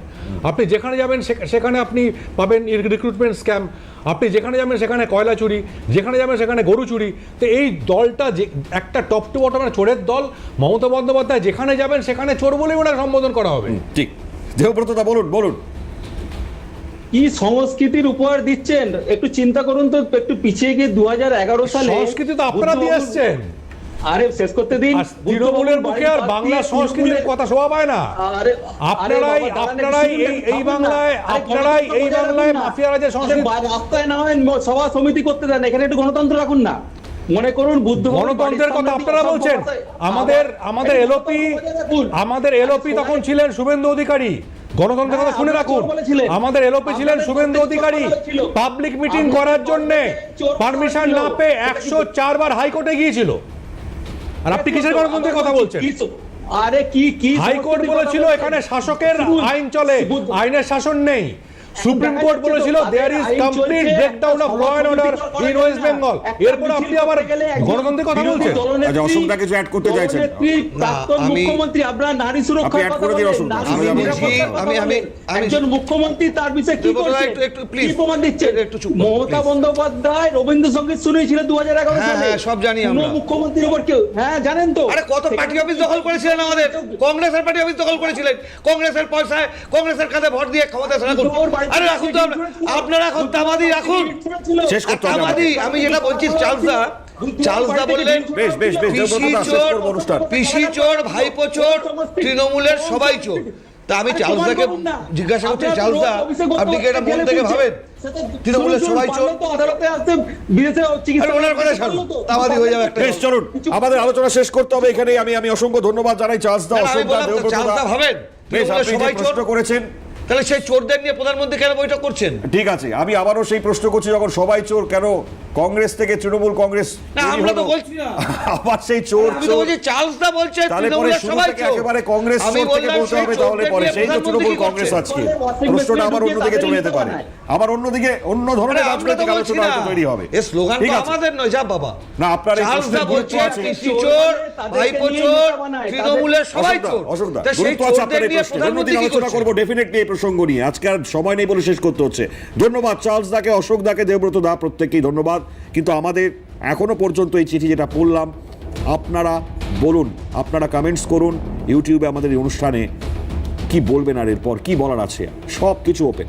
আপনি যেখানে যাবেন সেখানে আপনি পাবেন রিক্রুটমেন্ট স্ক্যাম। আপনি যেখানে যাবেন সেখানে কয়লা চুরি, যেখানে যাবেন সেখানে গরু চুরি। তো এই দলটা যে একটা টপ টু বটমের চোরের দল, মমতা বন্দ্যোপাধ্যায় যেখানে যাবেন সেখানে চোর বলেই ওনার সম্বোধন করা হবে। ঠিক, দেবব্রতদা বলুন। কি সংস্কৃতির উপহার দিচ্ছেন? একটু চিন্তা করুন তো, একটু পিছিয়ে গিয়ে 2011 সালে সংস্কৃতি তো আপনারা দিয়ে আসছেন। আরে শেষ করতে দিন। আর তৃণমূলের মুখে আর বাংলা সংস্কৃতির কথা শোভা পায় না। আরে আপনারাই এই বাংলায় মাফিয়ারাজের সংস্কৃতি। রাস্তায় না হয় সভা সমিতি করতে দেন, এখানে একটু গণতন্ত্র রাখুন না। মনে করুন বুদ্ধ গণতন্ত্রের কথা আপনারা বলছেন। আমাদের এলওপি তখন ছিলেন শুভেন্দু অধিকারী। গণতন্ত্রের কথা শুনে রাখুন, আমাদের এলওপি ছিলেন শুভেন্দু অধিকারী। পাবলিক মিটিং করার জন্য পারমিশন না পেয়ে 104 বার হাইকোর্টে গিয়েছিল। আর আপনি কিসের গণতন্ত্রের কথা বলছেন? আরে কি হাইকোর্ট বলেছিল এখানে শাসকের আইন চলে, আইনের শাসন নেই। সুপ্রিম কোর্ট বলেছিল there is complete breakdown of law and order in west Bengal. এরপর আপনি আবার গণতন্ত্রের কথা বলছেন। আচ্ছা, অশোকদা কিছু অ্যাড করতে চাইছেন? মুখ্যমন্ত্রী আপনারা নারী সুরক্ষার কথা বলেন, একজন মুখ্যমন্ত্রী তার বিষয়ে কি করছেন, কি প্রমাণ দিচ্ছেন? মমতা বন্দ্যোপাধ্যায় রবীন্দ্রসঙ্গীত শুনিয়েছিল 2011 সালে। সব জানি আমরা। মুখ্যমন্ত্রীর উপর কেউ জানেন তো? আরে কত পার্টি অফিস দখল করেছিলেন আমাদের, কংগ্রেসের পার্টি অফিস দখল করেছিলেন, কংগ্রেসের পয়সায় কংগ্রেসের কাছে ভোট দিয়ে ক্ষমতা রাখুন। আরে রাখুন তো, আপনারা এখন তামাদি রাখুন। শেষ করতে হবে তামাদি, আমি যেটা বলছি চার্লসদা বললেন পিসি চোর, ভাইপো চোর, তৃণমূলের সবাই চোর। তা আমি চার্লসদাকে জিজ্ঞাসা করছি, চার্লসদা আপনি কি এটা মন থেকে ভাবেন তৃণমূলের সবাই চোর? ওনার কথা ছাড়ুন, তামাদি হয়ে যাবে একটা। বেশ, চলুন আমাদের আলোচনা শেষ করতে হবে এখানে। আমি অসংখ্য ধন্যবাদ জানাই চার্লসদা, অশোকদা, চার্লসদা ভাবেন বেশ, আপনি যে প্রশ্ন করেছেন, তাহলে সেই চোরদের নিয়ে প্রধানমন্ত্রী কেন বৈঠক করছেন? ঠিক আছে, আমি আবারও সেই প্রশ্ন করছি, যখন সবাই চোর, কেন কংগ্রেস থেকে তৃণমূল কংগ্রেস আমরা তো বলছি না, আবার সেই চোর আমি তো বলছি চার্লসদা বলছে তৃণমূলের সবাই চোর। একেবারে কংগ্রেস আমি বললাম বলতে হবে, তাহলে পরে সেই তো তৃণমূল কংগ্রেস আজকে প্রশ্নটা আবার অন্যদিকে চলে যেতে পারে, আবার অন্যদিকে অন্য ধরনের রাজনৈতিক আলোচনা হয়তো তৈরি হবে। এই স্লোগান তো আমাদের নয়, যা বাবা না, আপনার এই চার্লসদা প্রশ্নের গুরুত্ব বলছে আছে। পিসি চোর, ভাইপো চোর, তৃণমূলের সবাই চোর। অশোকদা, তা সেই গুরুত্ব আছে চোরদের আপনার এই নিয়ে প্রশ্নে, অন্যদিন প্রধানমন্ত্রী কি আলোচনা করছে? করবো ডেফিনেটলি এই প্রসঙ্গ নিয়ে। আজকে আর সময় নেই বলে শেষ করতে হচ্ছে। ধন্যবাদ চার্লসদাকে, অশোকদাকে, দেবব্রত দা, প্রত্যেককেই ধন্যবাদ। কিন্তু আমাদের এখনো পর্যন্ত এই চিঠি যেটা পড়লাম, আপনারা বলুন, আপনারা কমেন্টস করুন ইউটিউবে আমাদের এই অনুষ্ঠানে, কি বলবেন আর এরপর কি বলার আছে, সব কিছু ওপেন।